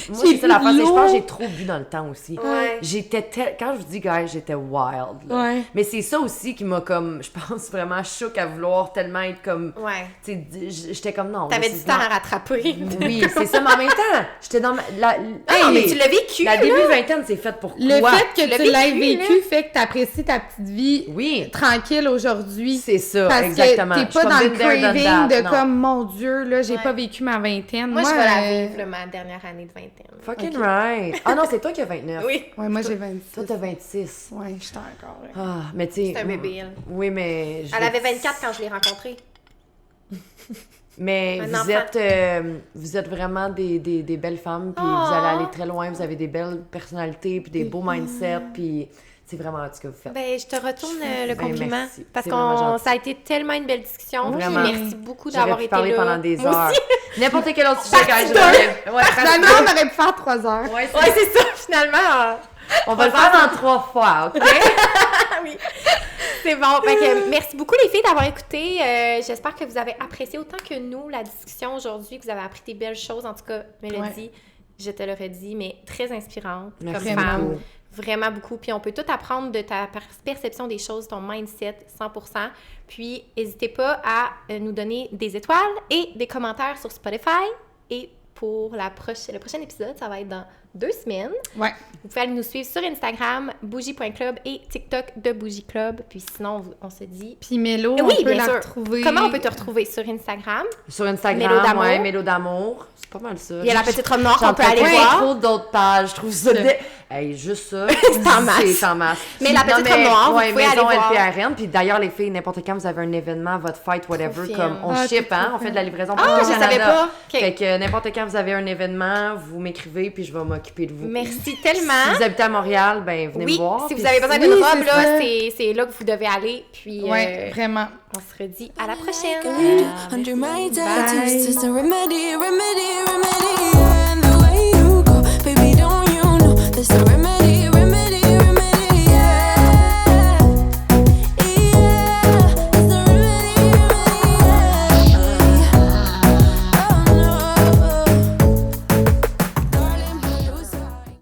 Moi, J'ai c'est ça la bu face. de Je pense l'eau. que j'ai trop bu dans le temps aussi. Ouais. Quand je vous dis, guys, j'étais wild. Là. Ouais. Mais c'est ça aussi qui m'a comme, je pense, vraiment choqué à vouloir tellement être comme. Ouais. Tu sais, j'étais comme non. T'avais this du is temps not- à rattraper. Oui, c'est ça, mais en même temps, j'étais dans la. Non, mais tu l'as vécu, La là. début vingtaine, c'est fait pour Le quoi? fait Tu que l'as tu l'aies vécu, vécu fait que t'apprécies ta petite vie Oui, tranquille aujourd'hui. c'est ça, Parce exactement. que Je t'es suis pas dans comme le been there, done craving that, de non. comme, mon Dieu, là, j'ai Ouais. pas vécu ma vingtaine. Moi, je vais la euh, vivre, là, ma dernière année de vingtaine. Fucking Ok. right. Ah non, c'est toi qui as 29. Oui. Ouais, moi, j'ai 26. Toi, t'as 26. Ouais, j'étais encore. Ouais. Ah, mais tu sais. C'est un bébé, elle. Oui, mais. Elle avait 24 quand je l'ai rencontrée. Mais Un vous enfant. vous êtes vraiment des belles femmes, puis Oh. vous allez aller très loin, vous avez des belles personnalités, puis des beaux mindsets, puis c'est vraiment ce que vous faites. Ben, je te retourne le Ben, compliment. merci. Parce C'est vraiment que gentil. ça a été tellement une belle discussion. Puis Vraiment. merci beaucoup J'aurais d'avoir pu été parler là. pendant des Moi heures. aussi. N'importe quel autre sujet, guys, je deux. l'enlève. Ouais, Finalement, on aurait pu faire 3 heures. Ouais, Ouais, c'est ça, finalement. on va le faire dans 3 fois, OK? Oui. C'est bon. Fait que, merci beaucoup, les filles, d'avoir écouté. J'espère que vous avez apprécié autant que nous la discussion aujourd'hui, que vous avez appris des belles choses. En tout cas, Mélodie, je te l'aurais dit, mais très inspirante Merci comme femme. beaucoup. Vraiment beaucoup. Puis on peut tout apprendre de ta perception des choses, ton mindset, 100%. Puis n'hésitez pas à nous donner des étoiles et des commentaires sur Spotify. Et pour le prochain épisode, ça va être dans 2 semaines. Ouais. Vous pouvez aller nous suivre sur Instagram, bougie.club et TikTok de Bougie Club. Puis sinon, on se dit... Puis Mélo, Oui, on peut bien la sûr. retrouver. Comment on peut te retrouver sur Instagram? Sur Instagram, Mélo d'amour. ouais, Mélo d'amour. C'est pas mal ça. Il y a la petite robe noire qu'on J'en peut aller peux voir. trop d'autres pages. Je trouve ça... Hey, juste ça. C'est en masse. C'est en masse. Mais la petite Non, robe noire, vous ouais, pouvez Maison aller voir. LPRN. Puis d'ailleurs, les filles, n'importe quand vous avez un événement, votre fête, whatever, Trop comme fine. on Ah, ship, t'es hein, trop on fait de fine. la livraison Ah, partout au je savais Canada. pas. OK. Fait que n'importe quand vous avez un événement, vous m'écrivez, puis je vais m'occuper de vous. Merci tellement. Si vous habitez à Montréal, ben venez Oui, me voir. si puis vous avez besoin Oui, d'une robe, c'est là, ça. c'est là que vous devez aller. Puis Ouais, vraiment. on se redit à la Like prochaine. I do under my tattoos. It's a remedy, remedy, remedy.